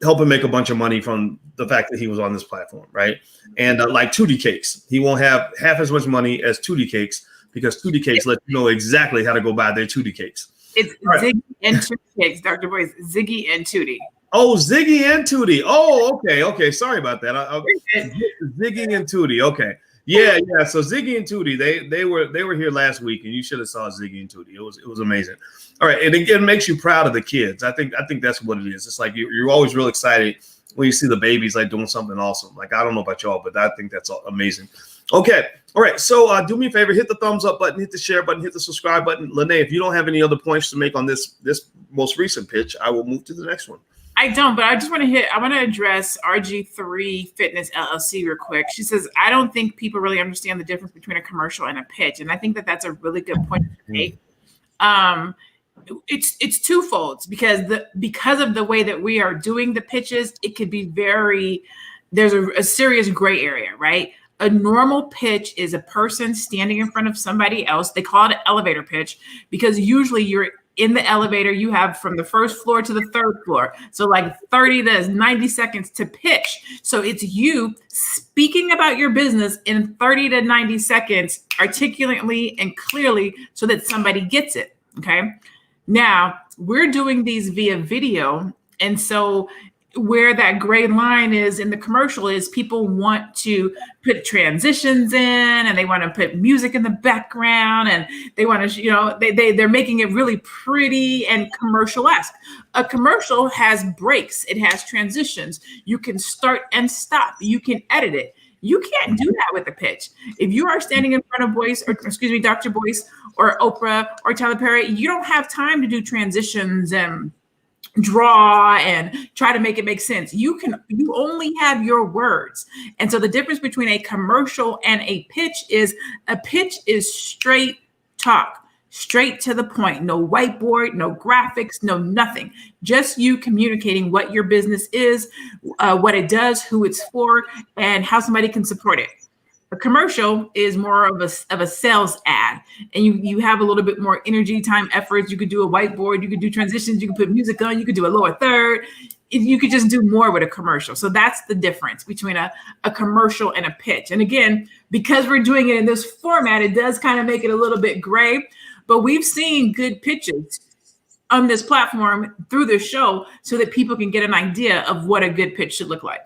help him make a bunch of money from the fact that he was on this platform, right? And like 2D Cakes, he won't have half as much money as 2D Cakes, because 2D Cakes let you know exactly how to go buy their 2D Cakes. It's right. Ziggy and Tootie Cakes, Dr. Boyce. Ziggy and Tootie. Oh, Ziggy and Tootie. Oh, okay. Sorry about that. Ziggy and Tootie. Okay. Yeah. So Ziggy and Tootie, they were here last week, and you should have saw Ziggy and Tootie. It was amazing. All right, and again, it makes you proud of the kids. I think that's what it is. It's like you're always real excited when you see the babies like doing something awesome. Like, I don't know about y'all, but I think that's amazing. Okay. All right. So do me a favor, hit the thumbs up button, hit the share button, hit the subscribe button. Lene, if you don't have any other points to make on this most recent pitch, I will move to the next one. I don't, but I just want to address RG3 Fitness LLC real quick. She says, I don't think people really understand the difference between a commercial and a pitch. And I think that that's a really good point to make. It's twofold, because of the way that we are doing the pitches, it could be there's a serious gray area, right? A normal pitch is a person standing in front of somebody else. They call it an elevator pitch, because usually you're in the elevator, you have from the first floor to the third floor. So like 30 to 90 seconds to pitch. So it's you speaking about your business in 30 to 90 seconds, articulately and clearly, so that somebody gets it. Okay. Now we're doing these via video. And so where that gray line is in the commercial is people want to put transitions in, and they want to put music in the background, and they want to, they're making it really pretty and commercial-esque. A commercial has breaks. It has transitions. You can start and stop. You can edit it. You can't do that with a pitch. If you are standing in front of Dr. Boyce or Oprah or Tyler Perry, you don't have time to do transitions and draw and try to make it make sense. You only have your words. And so the difference between a commercial and a pitch is straight talk. Straight to the point. No whiteboard, no graphics, no nothing. Just you communicating what your business is, what it does, who it's for, and how somebody can support it. A commercial is more of a sales ad, and you have a little bit more energy, time, efforts. You could do a whiteboard, you could do transitions, you could put music on, you could do a lower third. You could just do more with a commercial. So that's the difference between a commercial and a pitch. And again, because we're doing it in this format, it does kind of make it a little bit gray. But we've seen good pitches on this platform through this show so that people can get an idea of what a good pitch should look like.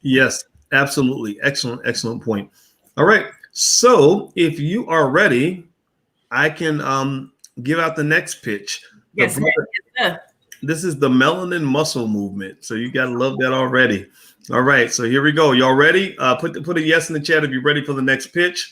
Yes, absolutely. Excellent point. All right. So if you are ready, I can give out the next pitch. Yes. This is the Melanin Muscle Movement. So you got to love that already. All right. So here we go. Y'all ready? Put a yes in the chat if you're ready for the next pitch.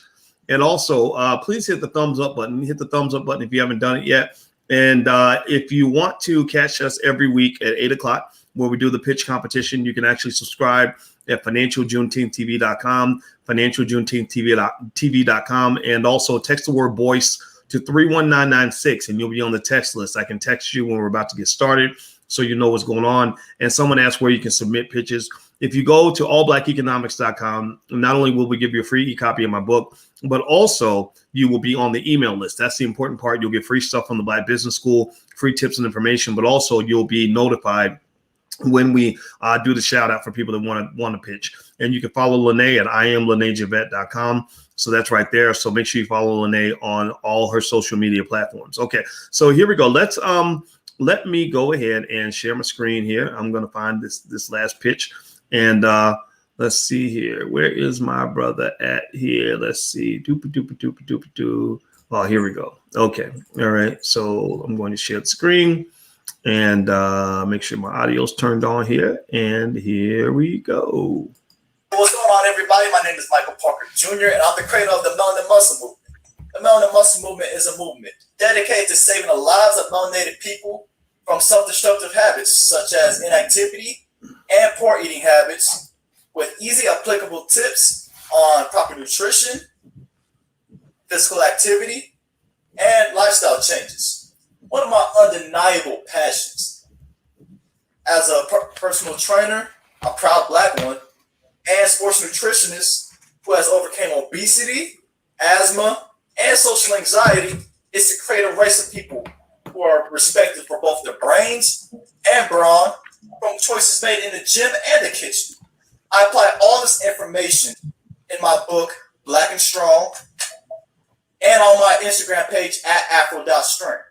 And also, please hit the thumbs up button. Hit the thumbs up button if you haven't done it yet. And if you want to catch us every week at 8 o'clock, where we do the pitch competition, you can actually subscribe at financialjuneteenth.tv.com, financialjuneteenth.tv.com, and also text the word Boyce to 31996, and you'll be on the text list. I can text you when we're about to get started so you know what's going on. And someone asked where you can submit pitches. If you go to allblackeconomics.com, not only will we give you a free e-copy of my book, but also you will be on the email list. That's the important part. You'll get free stuff from the Black Business School, free tips and information, but also you'll be notified when we do the shout out for people that want to pitch. And you can follow Lene at IamLeneJavette.com. So that's right there. So make sure you follow Lene on all her social media platforms. Okay, so here we go. Let me go ahead and share my screen here. I'm going to find this last pitch. And let's see here. Where is my brother at here? Let's see. Oh, here we go. Okay. All right. So I'm going to share the screen and make sure my audio's turned on here. And here we go. What's going on, everybody? My name is Michael Parker Jr., and I'm the creator of the Melanin Muscle Movement. The Melanin Muscle Movement is a movement dedicated to saving the lives of melanated people from self-destructive habits such as inactivity and poor eating habits, with easy applicable tips on proper nutrition, physical activity, and lifestyle changes. One of my undeniable passions. As a personal trainer, a proud Black one, and sports nutritionist who has overcome obesity, asthma, and social anxiety, is to create a race of people who are respected for both their brains and brawn from choices made in the gym and the kitchen. I apply all this information in my book, Black and Strong, and on my Instagram page at afro.strength.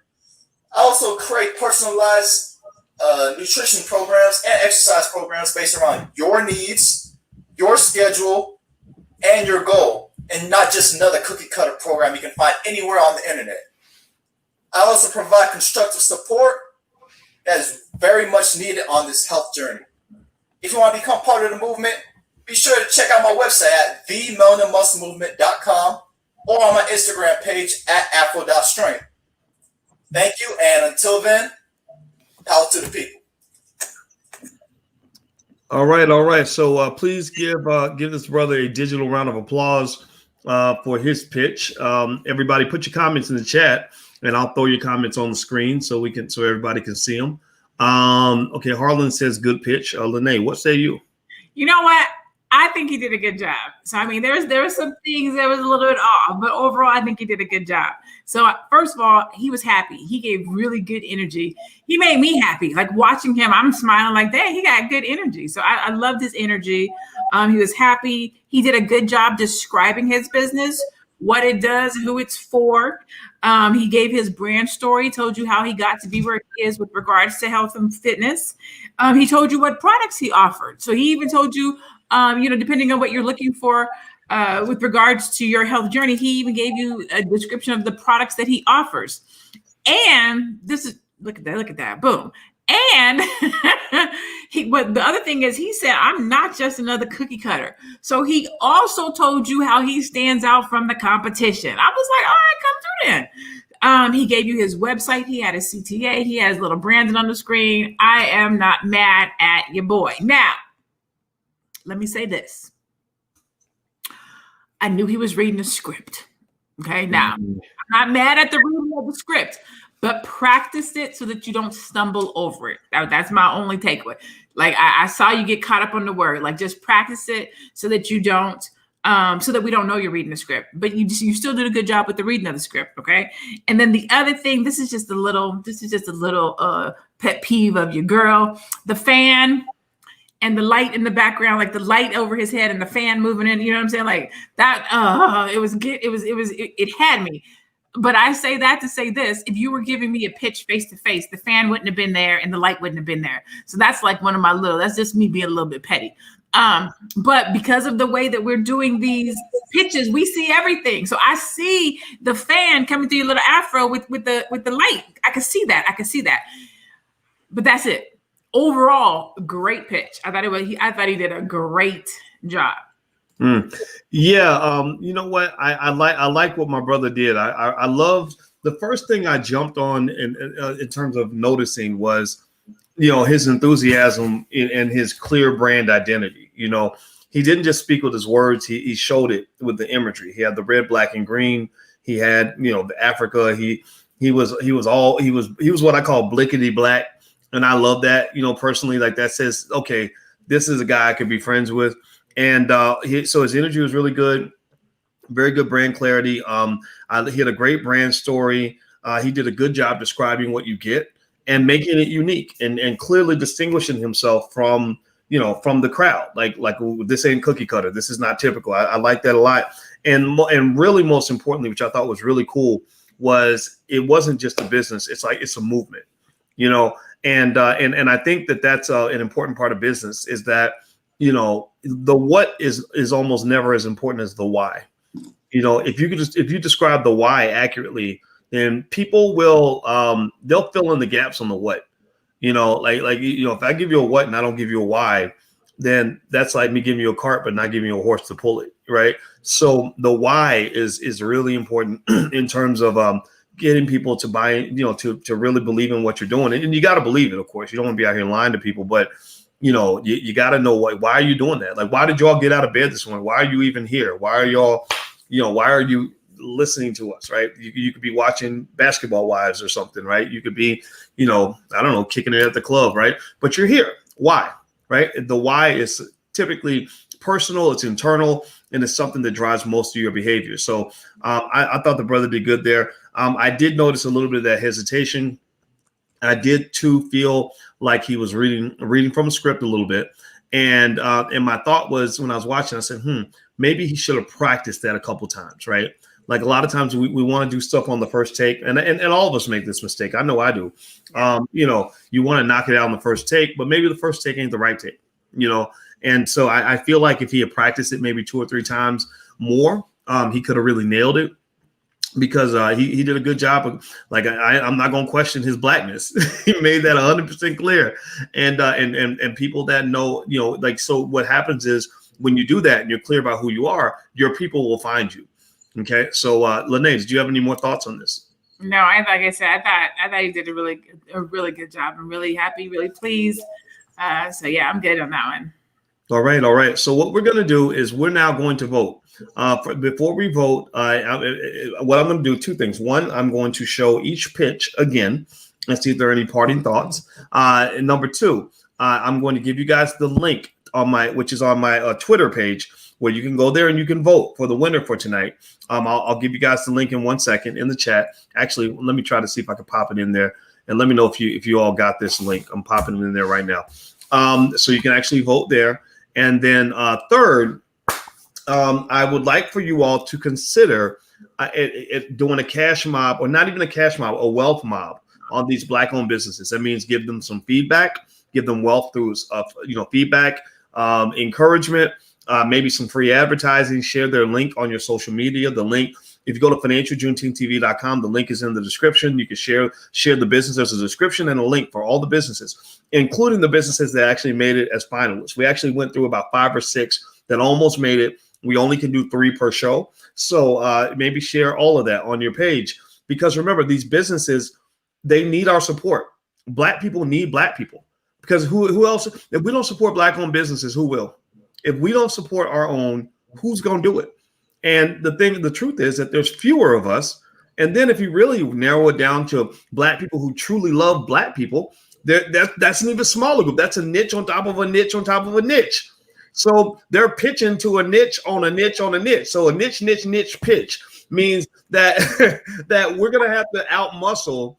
I also create personalized nutrition programs and exercise programs based around your needs, your schedule, and your goal, and not just another cookie cutter program you can find anywhere on the internet. I also provide constructive support that is very much needed on this health journey. If you want to become part of the movement, be sure to check out my website at themelaninmusclemovement.com or on my Instagram page at afro.strength. Thank you, and until then, power to the people. All right. So please give this brother a digital round of applause for his pitch. Everybody, put your comments in the chat, and I'll throw your comments on the screen so everybody can see them. Okay, Harlan says good pitch. Lene, what say you? You know what? I think he did a good job. So I mean, there were some things that was a little bit off, but overall, I think he did a good job. So first of all, he was happy. He gave really good energy. He made me happy. Like watching him, I'm smiling like, dang, he got good energy. So I loved his energy. He was happy. He did a good job describing his business, what it does, who it's for. He gave his brand story, told you how he got to be where he is with regards to health and fitness. He told you what products he offered. So he even told you, depending on what you're looking for with regards to your health journey, he even gave you a description of the products that he offers. And this is, look at that, boom. And but the other thing is, he said, I'm not just another cookie cutter. So he also told you how he stands out from the competition. I was like, all right, come through then. He gave you his website. He had a CTA. He has little Brandon on the screen. I am not mad at your boy. Now, let me say this. I knew he was reading a script. Okay. Now, not mad at the reading of the script, but practice it so that you don't stumble over it. That's my only takeaway. Like I saw you get caught up on the word. Like just practice it so that you don't, so that we don't know you're reading the script. But you still did a good job with the reading of the script, okay? And then the other thing, this is just a little pet peeve of your girl. The fan and the light in the background, like the light over his head and the fan moving in, you know what I'm saying? Like that, it had me. But I say that to say this: if you were giving me a pitch face to face, the fan wouldn't have been there and the light wouldn't have been there. So that's like one of my that's just me being a little bit petty. But because of the way that we're doing these pitches, we see everything. So I see the fan coming through your little afro with the light. I can see that. But that's it. Overall, great pitch. I thought he did a great job. Yeah, you know what? I like what my brother did. I love the first thing I jumped on in terms of noticing was, you know, his enthusiasm and his clear brand identity. You know, he didn't just speak with his words; he showed it with the imagery. He had the red, black, and green. He had, you know, the Africa. He was what I call blickety black. And I love that, you know, personally, like that says, okay, this is a guy I could be friends with. And so his energy was really good, very good brand clarity. He had a great brand story. He did a good job describing what you get and making it unique and clearly distinguishing himself from, you know, from the crowd. Like this ain't cookie cutter. This is not typical. I like that a lot. And really, most importantly, which I thought was really cool, was it wasn't just a business. It's like it's a movement, you know. And I think that's an important part of business is that, you know, the what is almost never as important as the why. You know, if you describe the why accurately, then people will they'll fill in the gaps on the what. You know, like you know, if I give you a what and I don't give you a why, then that's like me giving you a cart but not giving you a horse to pull it, right? So the why is really important in terms of getting people to buy, you know, to really believe in what you're doing. And you got to believe it, of course. You don't want to be out here lying to people, but, you know, you got to know why are you doing that? Like, why did y'all get out of bed this morning? Why are you even here? Why are y'all, you know, why are you listening to us, right? You could be watching Basketball Wives or something, right? You could be, you know, I don't know, kicking it at the club, right? But you're here. Why, right? The why is typically personal, it's internal, and it's something that drives most of your behavior. So I thought the brother did good there. I did notice a little bit of that hesitation. I did too feel like he was reading from a script a little bit. And my thought was when I was watching, I said, maybe he should have practiced that a couple times, right? Like a lot of times we want to do stuff on the first take, and all of us make this mistake. I know I do. You know, you want to knock it out on the first take, but maybe the first take ain't the right take, you know? And so I feel like if he had practiced it maybe 2 or 3 times more, he could have really nailed it, because he did a good job of, like, I'm not going to question his blackness. He made that 100% clear. And people that know, you know, like, so what happens is when you do that and you're clear about who you are, your people will find you. Okay. So Lene, did you have any more thoughts on this? No, I thought he did a really good job. I'm really happy, really pleased. So yeah, I'm good on that one. All right. So what we're going to do is we're now going to vote. Before we vote, what I'm going to do, 2 things. One, I'm going to show each pitch again and see if there are any parting thoughts. And number 2, I'm going to give you guys the link which is on my Twitter page, where you can go there and you can vote for the winner for tonight. I'll give you guys the link in 1 second in the chat. Actually, let me try to see if I can pop it in there, and let me know if you all got this link. I'm popping it in there right now. So you can actually vote there. And then third, I would like for you all to consider doing a cash mob, or not even a cash mob, a wealth mob on these Black-owned businesses. That means give them some feedback, give them wealth through feedback, encouragement, maybe some free advertising. Share their link on your social media. The link, if you go to financialjuneteenth.tv.com, the link is in the description. You can share the business. There's a description and a link for all the businesses, including the businesses that actually made it as finalists. We actually went through about 5 or 6 that almost made it. We only can do 3 per show. So maybe share all of that on your page, because remember, these businesses, they need our support. Black people need Black people, because who else? If we don't support Black-owned businesses, who will? If we don't support our own, who's going to do it? And the truth is that there's fewer of us, And then if you really narrow it down to Black people who truly love Black people, that's an even smaller group. That's a niche on top of a niche on top of a niche. So they're pitching to a niche on a niche on a niche. So a niche pitch means that that we're gonna have to outmuscle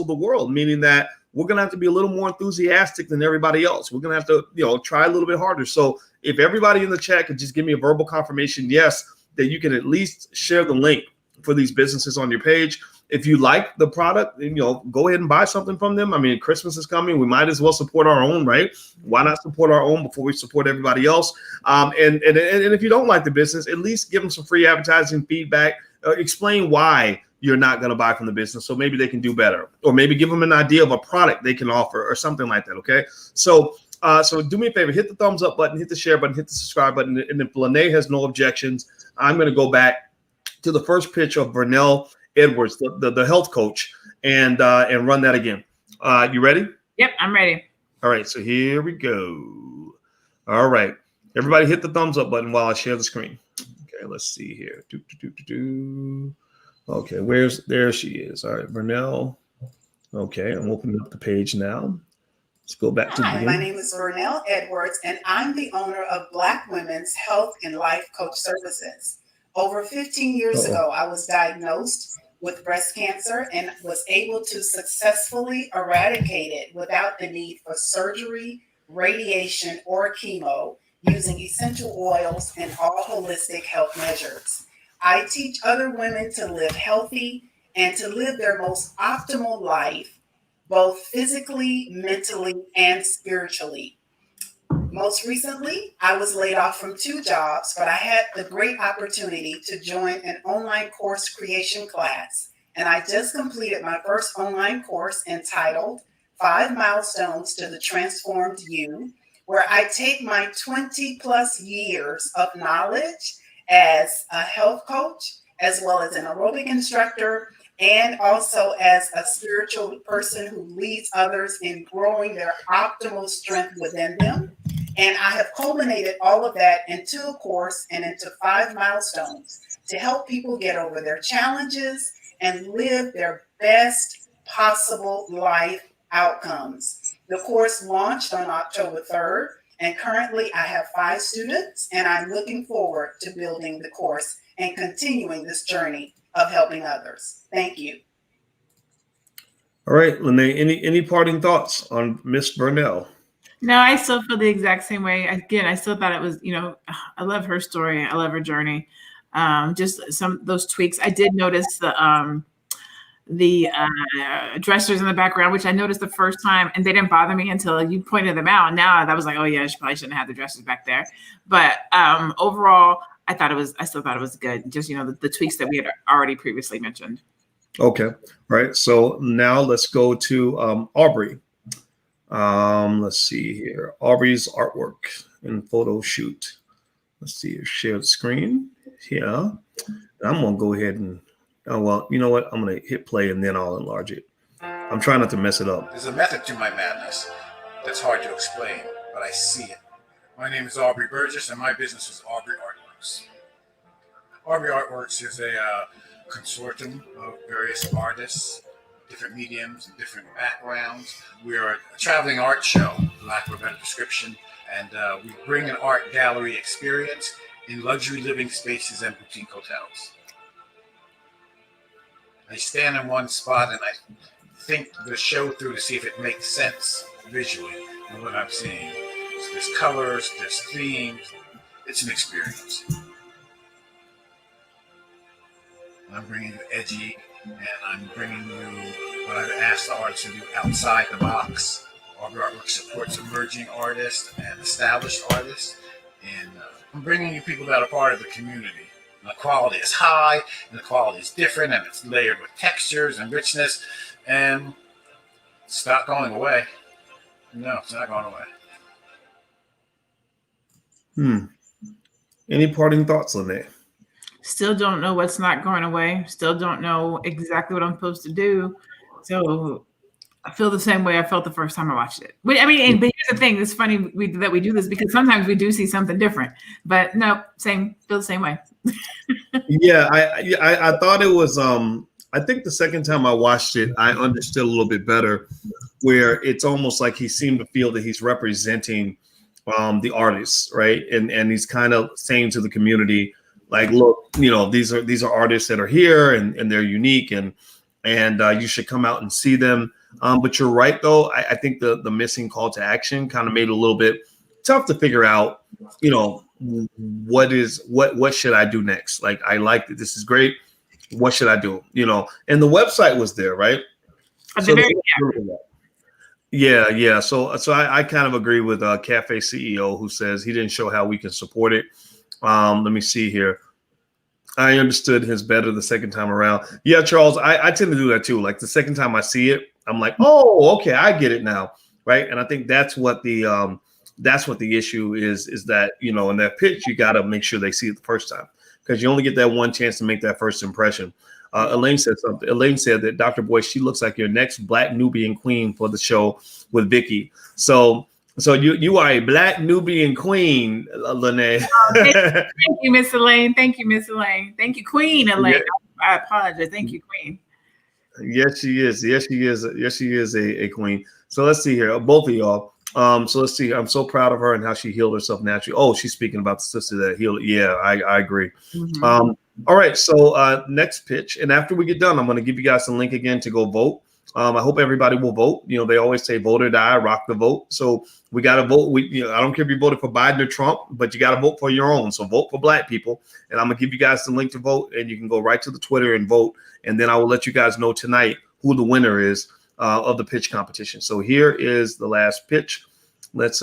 the world, meaning that we're gonna have to be a little more enthusiastic than everybody else. We're gonna have to, try a little bit harder. So if everybody in the chat could just give me a verbal confirmation, yes, that you can at least share the link for these businesses on your page. If you like the product, go ahead and buy something from them. I mean, Christmas is coming. We might as well support our own, right? Why not support our own before we support everybody else? And if you don't like the business, at least give them some free advertising feedback. Explain why you're not going to buy from the business, so maybe they can do better, or maybe give them an idea of a product they can offer or something like that. Okay, so do me a favor, hit the thumbs up button, hit the share button, hit the subscribe button, and if Lene has no objections, I'm going to go back to the first pitch of Vernel Edwards, the health coach, and run that again. You ready? Yep, I'm ready. All right, so here we go. All right, everybody hit the thumbs up button while I share the screen. Okay, let's see here. Okay, there she is. All right, Vernell. Okay, I'm opening up the page now. Let's go back to the beginning. My name is Vernel Edwards, and I'm the owner of Black Women's Health and Life Coach Services. Over 15 years ago, I was diagnosed with breast cancer and was able to successfully eradicate it without the need for surgery, radiation, or chemo, using essential oils and all holistic health measures. I teach other women to live healthy and to live their most optimal life, both physically, mentally, and spiritually. Most recently, I was laid off from 2 jobs, but I had the great opportunity to join an online course creation class. And I just completed my first online course entitled 5 Milestones to the Transformed You, where I take my 20 plus years of knowledge as a health coach, as well as an aerobic instructor, and also as a spiritual person who leads others in growing their optimal strength within them. And I have culminated all of that into a course and into 5 milestones to help people get over their challenges and live their best possible life outcomes. The course launched on October 3rd, and currently I have 5 students, and I'm looking forward to building the course and continuing this journey of helping others. Thank you. All right, Lene, any parting thoughts on Miss Vernell? No, I still feel the exact same way. Again, I still thought it was, I love her story. I love her journey. Just some of those tweaks. I did notice the dressers in the background, which I noticed the first time, and they didn't bother me until you pointed them out. Now that was like, oh yeah, I probably shouldn't have the dressers back there. But overall, I still thought it was good. Just, the tweaks that we had already previously mentioned. Okay. All right. So now let's go to Aubrey. Let's see here. Aubrey's artwork and photo shoot. Let's see, share the screen. Yeah. I'm going to go ahead and, oh, well, you know what? I'm going to hit play and then I'll enlarge it. I'm trying not to mess it up. There's a method to my madness that's hard to explain, but I see it. My name is Aubrey Burgess, and my business is Aubrey Artworks. Aubrey Artworks is a consortium of various artists, different mediums, and different backgrounds. We are a traveling art show, for lack of a better description, and we bring an art gallery experience in luxury living spaces and boutique hotels. I stand in one spot and I think the show through to see if it makes sense visually in what I'm seeing. So there's colors, there's themes. It's an experience. I'm bringing you edgy, and I'm bringing you what I've asked the artists to do outside the box. Aubrey Artworks supports emerging artists and established artists, and I'm bringing you people that are part of the community. The quality is high, and the quality is different, and it's layered with textures and richness, and it's not going away. No, it's not going away. Any parting thoughts on that? Still don't know what's not going away. Still don't know exactly what I'm supposed to do. So I feel the same way I felt the first time I watched it. But here's the thing. It's funny that we do this because sometimes we do see something different. But no, feel the same way. Yeah, I thought it was. I think the second time I watched it, I understood a little bit better, where it's almost like he seemed to feel that he's representing the artists, right? And he's kind of saying to the community, like, look, these are artists that are here and they're unique and you should come out and see them. But you're right, though. I think the missing call to action kind of made it a little bit tough to figure out, what should I do next? Like, I like that. This is great. What should I do? And the website was there, right? Yeah. So I kind of agree with Cafe CEO, who says he didn't show how we can support it. Let me see here. I understood his better the second time around. Yeah, Charles, I tend to do that too. Like the second time I see it, I'm like, oh, okay, I get it now, right? And I think that's what the issue is that, in that pitch, you got to make sure they see it the first time because you only get that one chance to make that first impression. Elaine said something. Elaine said that Dr. Boyce, she looks like your next Black Nubian queen for the show with Vicky. So you are a Black Nubian queen, Lene. Thank you, Miss Elaine. Thank you, Miss Elaine. Thank you, Queen Elaine. Yeah. I apologize. Thank you, Queen. Yes, she is. Yes, she is a queen. So let's see here, both of y'all. So let's see. I'm so proud of her and how she healed herself naturally. Oh, she's speaking about the sister that healed. Yeah, I agree. Mm-hmm. All right. So next pitch, and after we get done, I'm going to give you guys a link again to go vote. I hope everybody will vote. They always say vote or die, rock the vote. So we got to vote. I don't care if you voted for Biden or Trump, but you got to vote for your own. So vote for Black people. And I'm going to give you guys the link to vote, and you can go right to the Twitter and vote. And then I will let you guys know tonight who the winner is of the pitch competition. So here is the last pitch. Let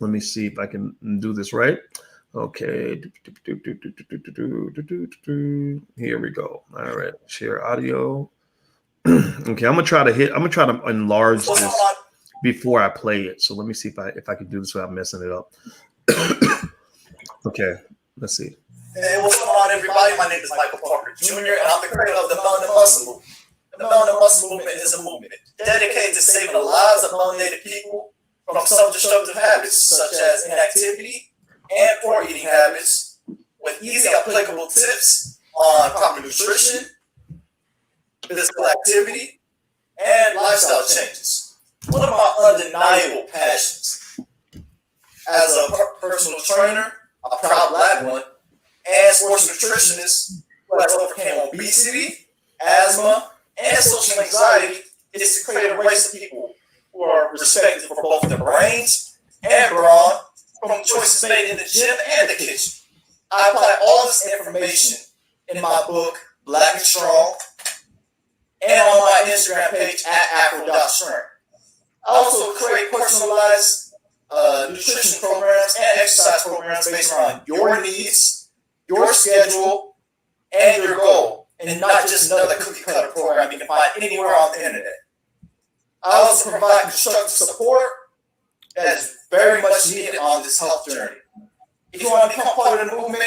me see if I can do this right. Okay. Here we go. All right. Share audio. Okay, I'm gonna try to enlarge this before I play it. So let me see if I can do this without messing it up. Okay, let's see. Hey, what's going on, everybody? My name is Michael Parker Jr., and I'm the creator of the Melanin Muscle Movement. The Melanin Muscle Movement is a movement dedicated to saving the lives of melanated people from self-destructive habits such as inactivity and poor eating habits, with easy applicable tips on proper nutrition, physical activity, and lifestyle changes. One of my undeniable passions as a personal trainer, a proud Black one, and sports nutritionist who has overcome obesity, asthma, and social anxiety is to create a race of people who are respected for both their brains and brawn from choices made in the gym and the kitchen. I apply all this information in my book, Black and Strong, and on my Instagram page at Afro.Strength. I also create personalized nutrition programs and exercise programs based around your needs, your schedule, and your goal, and not just another cookie cutter program you can find anywhere on the internet. I also provide constructive support that is very much needed on this health journey. If you want to become part of the movement,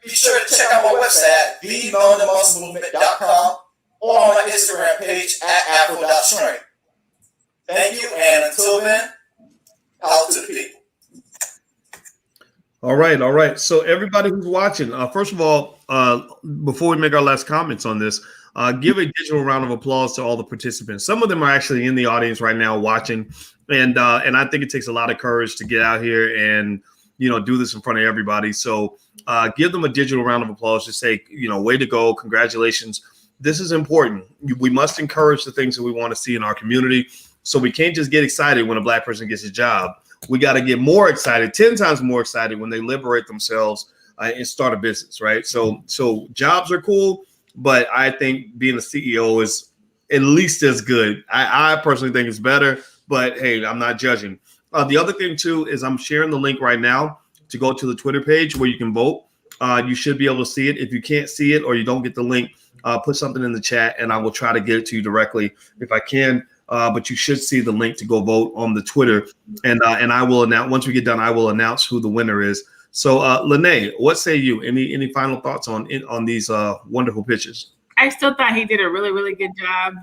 be sure to check out my website at themelaninmusclemovement.com or on my Instagram page at Afro.Strength. Thank you, and until then, out to the people. All right. So everybody who's watching, first of all, before we make our last comments on this, give a digital round of applause to all the participants. Some of them are actually in the audience right now watching, and I think it takes a lot of courage to get out here and do this in front of everybody. So give them a digital round of applause to say, way to go, congratulations. This is important. We must encourage the things that we want to see in our community. So we can't just get excited when a Black person gets a job. We got to get more excited, 10 times more excited when they liberate themselves and start a business, right? So jobs are cool, but I think being a CEO is at least as good. I personally think it's better, but hey, I'm not judging. The other thing too is I'm sharing the link right now to go to the Twitter page where you can vote. You should be able to see it. If you can't see it or you don't get the link, put something in the chat and I will try to get it to you directly if I can. But you should see the link to go vote on the Twitter, and I will announce once we get done. I will announce who the winner is. So, Lene, what say you? Any final thoughts on these wonderful pitches? I still thought he did a really, really good job.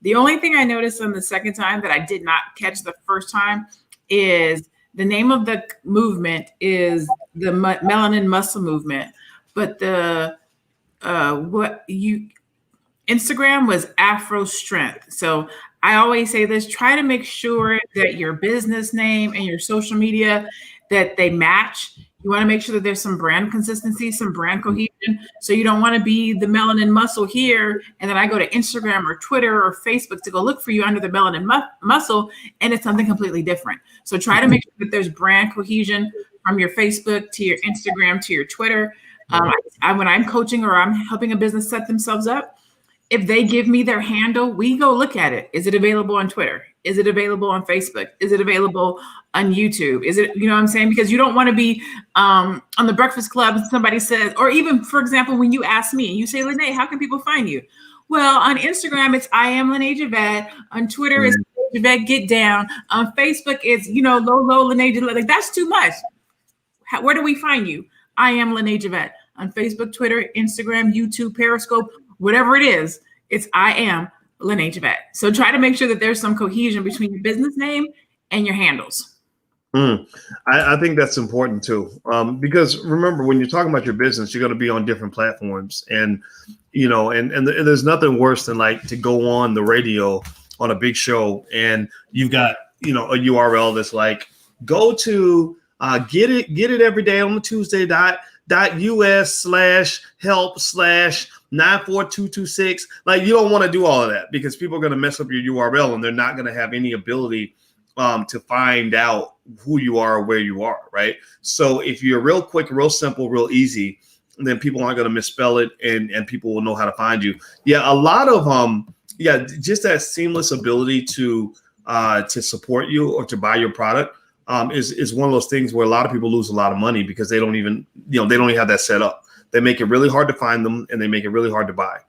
The only thing I noticed on the second time that I did not catch the first time is the name of the movement is the Melanin Muscle Movement, but the Instagram was Afro Strength. So I always say this: try to make sure that your business name and your social media that they match. You want to make sure that there's some brand consistency, some brand cohesion. So you don't want to be the Melanin Muscle here, and then I go to Instagram or Twitter or Facebook to go look for you under the Melanin Muscle, and it's something completely different. So try to make sure that there's brand cohesion from your Facebook to your Instagram to your Twitter. When I'm coaching or I'm helping a business set themselves up, if they give me their handle, we go look at it. Is it available on Twitter? Is it available on Facebook? Is it available on YouTube? Is it, you know what I'm saying? Because you don't want to be on the Breakfast Club and somebody says, or even, for example, when you ask me and you say, Lene, how can people find you? Well, on Instagram, it's I am Lene Javette. On Twitter, it's Javette Get Down. On Facebook, it's, Low Lene Javette. Like, that's too much. Where do we find you? I am Lene Javette. On Facebook, Twitter, Instagram, YouTube, Periscope, whatever it is, it's I am Lene Javette. So try to make sure that there's some cohesion between your business name and your handles. I think that's important too, because remember, when you're talking about your business, you're going to be on different platforms, and there's nothing worse than like to go on the radio on a big show and you've got a URL that's like go to get it every day on the Tuesday.us/help/94226. Like, you don't want to do all of that because people are going to mess up your URL and they're not going to have any ability to find out who you are or where you are, right? So if you're real quick, real simple, real easy, then people aren't going to misspell it and people will know how to find you. Yeah, a lot of just that seamless ability to support you or to buy your product is one of those things where a lot of people lose a lot of money because they don't even have that set up. They make it really hard to find them and they make it really hard to buy.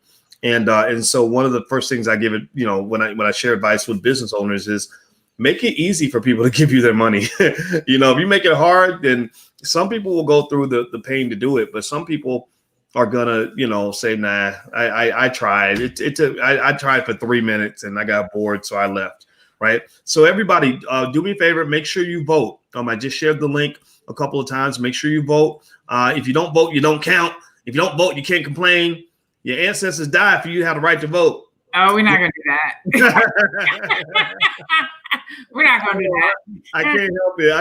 And so one of the first things I give it, when I share advice with business owners is make it easy for people to give you their money. If you make it hard, then some people will go through the pain to do it, but some people are gonna, say, nah, I tried. I tried for 3 minutes and I got bored, so I left. Right. So everybody, do me a favor, make sure you vote. I just shared the link a couple of times. Make sure you vote. If you don't vote, you don't count. If you don't vote, you can't complain. Your ancestors died for you to have the right to vote. Oh, we're not going to do that. We're not going to do that. I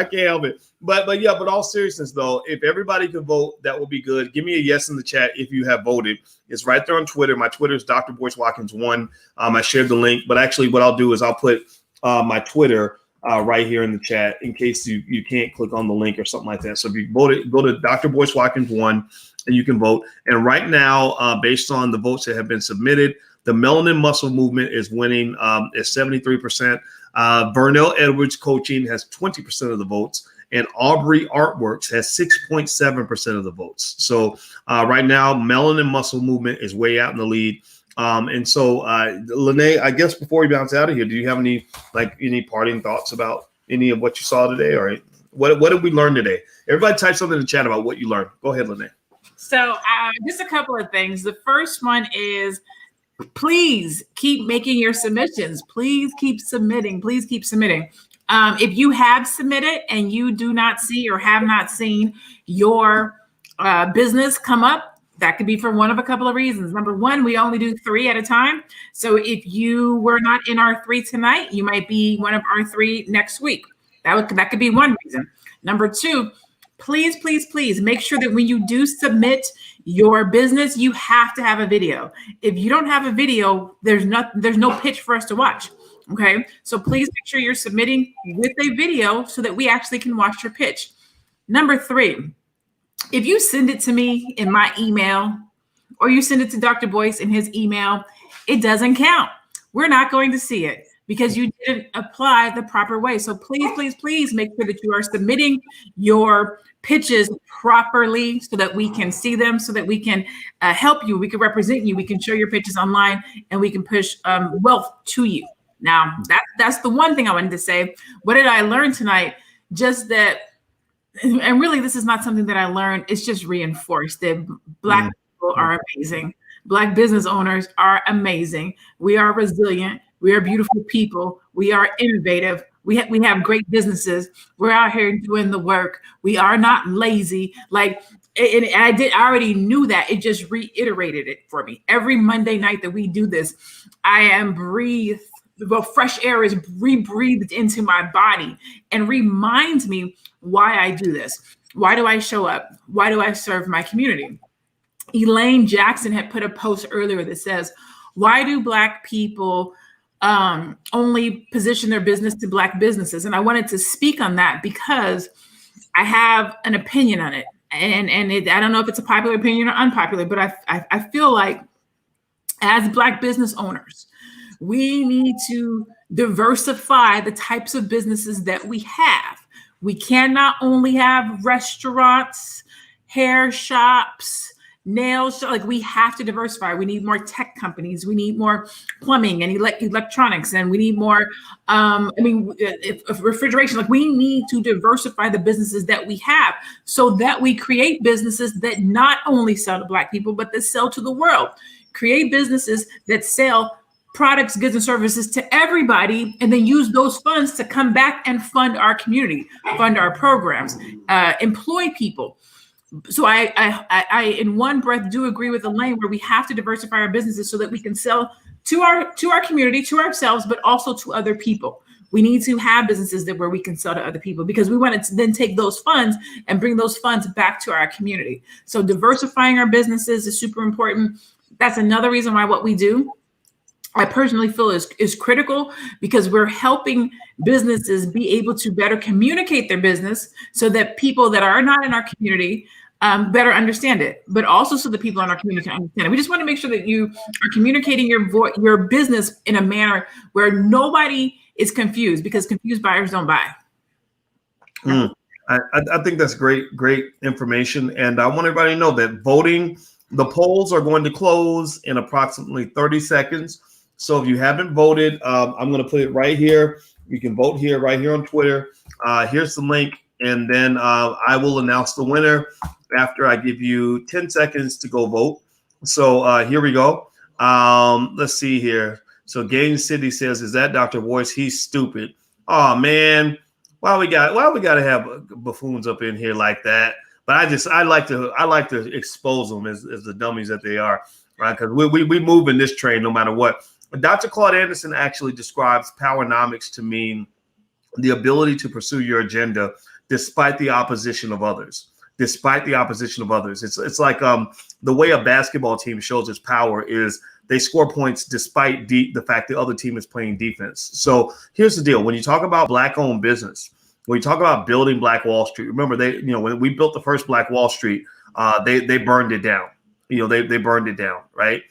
can't help it. But all seriousness though, if everybody could vote, that would be good. Give me a yes in the chat if you have voted. It's right there on Twitter. My Twitter is Dr. Boyce Watkins 1. I shared the link, but actually what I'll do is I'll put my Twitter right here in the chat in case you can't click on the link or something like that. So if you voted, go to Dr. Boyce Watkins 1 and you can vote. And right now, based on the votes that have been submitted, the Melanin Muscle Movement is winning at 73%. Vernel Edwards Coaching has 20% of the votes, and Aubrey Artworks has 6.7% of the votes. So right now, Melanin Muscle Movement is way out in the lead. And so, Lene, I guess before we bounce out of here, do you have any parting thoughts about any of what you saw today, or what did we learn today? Everybody type something in the chat about what you learned. Go ahead, Lene. So just a couple of things. The first one is, please keep making your submissions. Please keep submitting. Please keep submitting. If you have submitted and you do not see or have not seen your business come up, that could be for one of a couple of reasons. Number one, we only do 3 at a time. So if you were not in our 3 tonight, you might be one of our 3 next week. That could be one reason. Number 2, please, please, please make sure that when you do submit your business, you have to have a video. If you don't have a video, there's no pitch for us to watch. Okay. So please make sure you're submitting with a video so that we actually can watch your pitch. Number 3, if you send it to me in my email or you send it to Dr. Boyce in his email, it doesn't count. We're not going to see it because you didn't apply the proper way. So please, please, please make sure that you are submitting your pitches properly so that we can see them, so that we can help you. We can represent you. We can show your pitches online and we can push wealth to you. Now, that's the one thing I wanted to say. What did I learn tonight? Just that, and really, this is not something that I learned. It's just reinforced that Black people are amazing. Black business owners are amazing. We are resilient. We are beautiful people. We are innovative. We have great businesses. We're out here doing the work. We are not lazy. Like, and I already knew that. It just reiterated it for me. Every Monday night that we do this, I am breathed. Well, fresh air is rebreathed into my body and reminds me why I do this. Why do I show up? Why do I serve my community? Elaine Jackson had put a post earlier that says, why do Black people only position their business to Black businesses? And I wanted to speak on that because I have an opinion on it. And I don't know if it's a popular opinion or unpopular, but I feel like as Black business owners, we need to diversify the types of businesses that we have. We cannot only have restaurants, hair shops, nail shops. Like, we have to diversify. We need more tech companies. We need more plumbing and electronics, and we need more. Refrigeration. Like, we need to diversify the businesses that we have so that we create businesses that not only sell to Black people, but that sell to the world. Create businesses that sell products, goods, and services to everybody, and then use those funds to come back and fund our community, fund our programs, employ people. So I in one breath do agree with Elaine, where we have to diversify our businesses so that we can sell to our community, to ourselves, but also to other people. We need to have businesses where we can sell to other people, because we want to then take those funds and bring those funds back to our community. So diversifying our businesses is super important. That's another reason why what we do, I personally feel is critical, because we're helping businesses be able to better communicate their business so that people that are not in our community better understand it, but also so that people in our community can understand it. We just want to make sure that you are communicating your business in a manner where nobody is confused, because confused buyers don't buy. I think that's great information. And I want everybody to know that the polls are going to close in approximately 30 seconds. So if you haven't voted, I'm going to put it right here. You can vote here, right here on Twitter. Here's the link. And then I will announce the winner after I give you 10 seconds to go vote. So here we go. Let's see here. So Game City says, is that Dr. Boyce? He's stupid. Oh, man. Why we got to have buffoons up in here like that? But I like to expose them as the dummies that they are, right? Because we move in this train no matter what. Dr. Claude Anderson actually describes powernomics to mean the ability to pursue your agenda despite the opposition of others. Despite the opposition of others, it's like the way a basketball team shows its power is they score points despite the fact the other team is playing defense. So here's the deal: when you talk about Black-owned business, when you talk about building Black Wall Street, remember when we built the first Black Wall Street, they burned it down. They burned it down, right?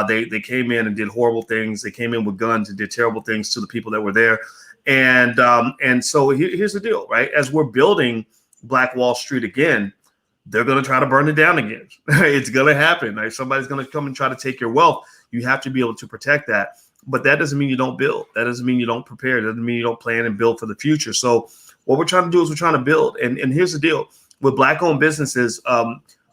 They came in and did horrible things. They came in with guns and did terrible things to the people that were there. And so here's the deal, right? As we're building Black Wall Street again, they're going to try to burn it down again. It's going to happen. Right? Somebody's going to come and try to take your wealth. You have to be able to protect that. But that doesn't mean you don't build. That doesn't mean you don't prepare. That doesn't mean you don't plan and build for the future. So what we're trying to do is we're trying to build. And here's the deal. With Black-owned businesses,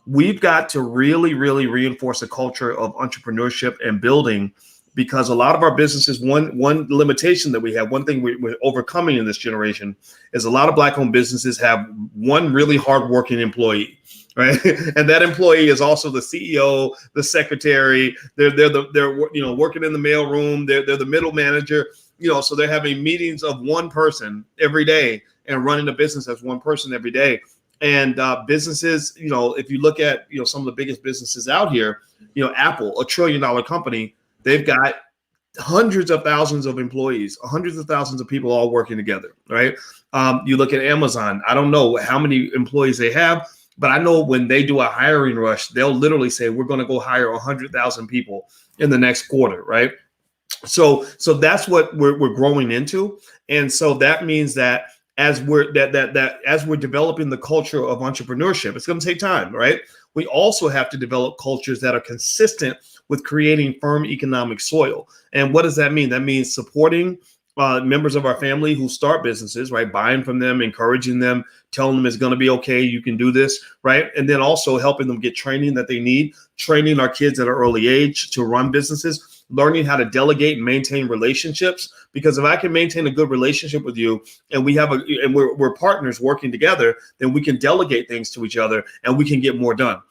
we've got to really, really reinforce a culture of entrepreneurship and building, because a lot of our businesses, one limitation that we have, one thing we're overcoming in this generation is a lot of Black-owned businesses have one really hardworking employee, right? And that employee is also the CEO, the secretary. They're working in the mailroom. They're the middle manager. So they're having meetings of one person every day and running a business as one person every day. And businesses, if you look at some of the biggest businesses out here, Apple, $1 trillion company. They've got hundreds of thousands of employees, hundreds of thousands of people all working together, right? You look at Amazon. I don't know how many employees they have, but I know when they do a hiring rush, they'll literally say, we're going to go hire 100,000 people in the next quarter, right? So that's what we're growing into. And so that means that as we're developing the culture of entrepreneurship, it's going to take time, right? We also have to develop cultures that are consistent with creating firm economic soil. And what does that mean? That means supporting members of our family who start businesses, right? Buying from them, encouraging them, telling them it's going to be okay. You can do this, right? And then also helping them get training that they need, training our kids at an early age to run businesses, learning how to delegate and maintain relationships. Because if I can maintain a good relationship with you and we're partners working together, then we can delegate things to each other and we can get more done.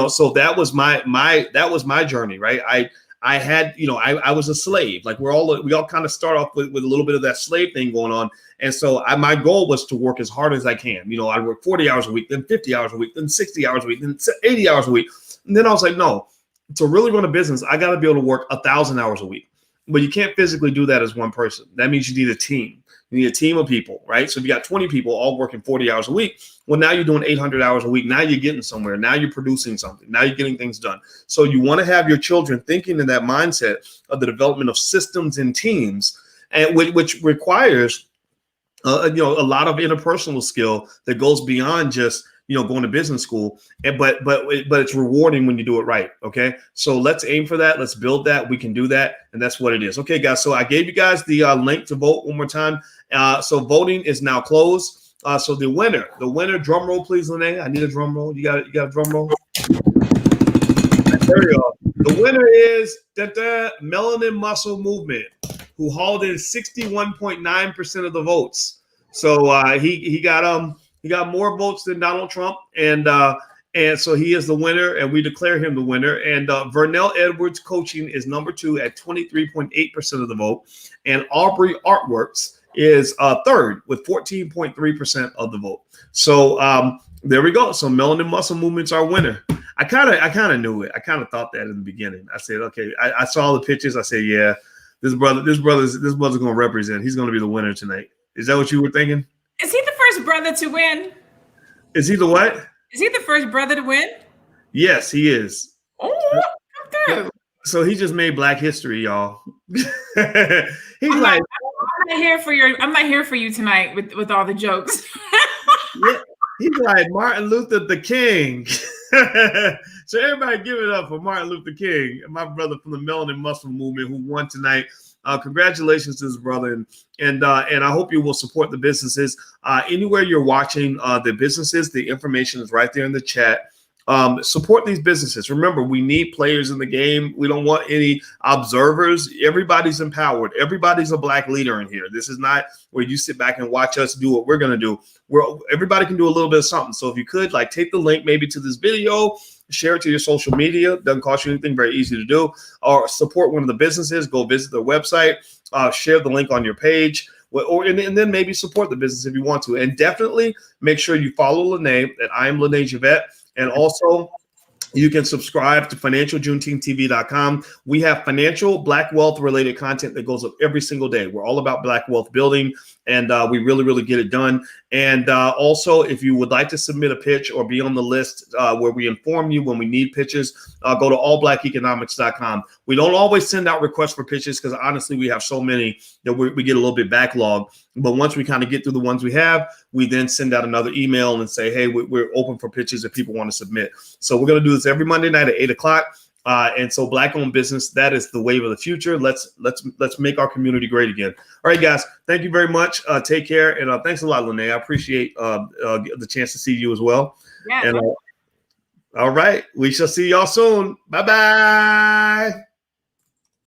So that was my journey, right? I had, I was a slave. Like we all kind of start off with a little bit of that slave thing going on. And so my goal was to work as hard as I can. I work 40 hours a week, then 50 hours a week, then 60 hours a week, then 80 hours a week. And then I was like, no, to really run a business, I got to be able to work 1,000 hours a week. But you can't physically do that as one person. That means you need a team. You need a team of people, right? So if you got 20 people all working 40 hours a week, well, now you're doing 800 hours a week. Now you're getting somewhere. Now you're producing something. Now you're getting things done. So you want to have your children thinking in that mindset of the development of systems and teams, and which requires, a lot of interpersonal skill that goes beyond just going to business school, but it's rewarding when you do it right. Okay, so let's aim for that. Let's build that. We can do that, and that's what it is. Okay, guys. So I gave you guys the link to vote one more time. So voting is now closed. So the winner, drum roll, please, Lene. I need a drum roll. You got a drum roll. There you go. The winner is Melanin Muscle Movement, who hauled in 61.9% of the votes. So he got more votes than Donald Trump, and so he is the winner, and we declare him the winner. And Vernel Edwards Coaching is number 2 at 23.8% of the vote, and Aubrey Artworks is third with 14.3% of the vote. So there we go. So Melanin Muscle Movement's our winner. I kind of knew it. I kind of thought that in the beginning. I said, okay. I saw the pictures. I said, yeah, this brother's going to represent. He's going to be the winner tonight. Is that what you were thinking? Is he the first brother to win? Is he the what? Is he the first brother to win? Yes, he is. Oh, come through. So he just made Black history, y'all. I'm not here for you tonight with all the jokes. Yeah, he's like Martin Luther the King. So everybody give it up for Martin Luther King, my brother from the Melanin Muscle Movement who won tonight. Congratulations to his brother, and I hope you will support the businesses. Anywhere you're watching the businesses, the information is right there in the chat. Support these businesses. Remember, we need players in the game. We don't want any observers. Everybody's empowered. Everybody's a Black leader in here. This is not where you sit back and watch us do what we're going to do. Everybody can do a little bit of something. So if you could, take the link maybe to this video, share it to your social media. Doesn't cost you anything, very easy to do. Or support one of the businesses. Go visit their website. Share the link on your page. And then maybe support the business if you want to. And definitely make sure you follow Lene at I am Lene Javette. And also, you can subscribe to financialjuneteenth.tv.com. We have financial Black wealth related content that goes up every single day. We're all about Black wealth building, and we really, really get it done. And also, if you would like to submit a pitch or be on the list where we inform you when we need pitches, go to allblackeconomics.com. We don't always send out requests for pitches because honestly, we have so many that we get a little bit backlogged. But once we kind of get through the ones we have, we then send out another email and say, hey, we're open for pitches if people want to submit. So we're going to do this every Monday night at 8 o'clock. And so Black-owned business, that is the wave of the future. Let's make our community great again. All right, guys, thank you very much. Take care. And thanks a lot, Lene. I appreciate the chance to see you as well. Yeah. And all right, we shall see y'all soon. Bye-bye.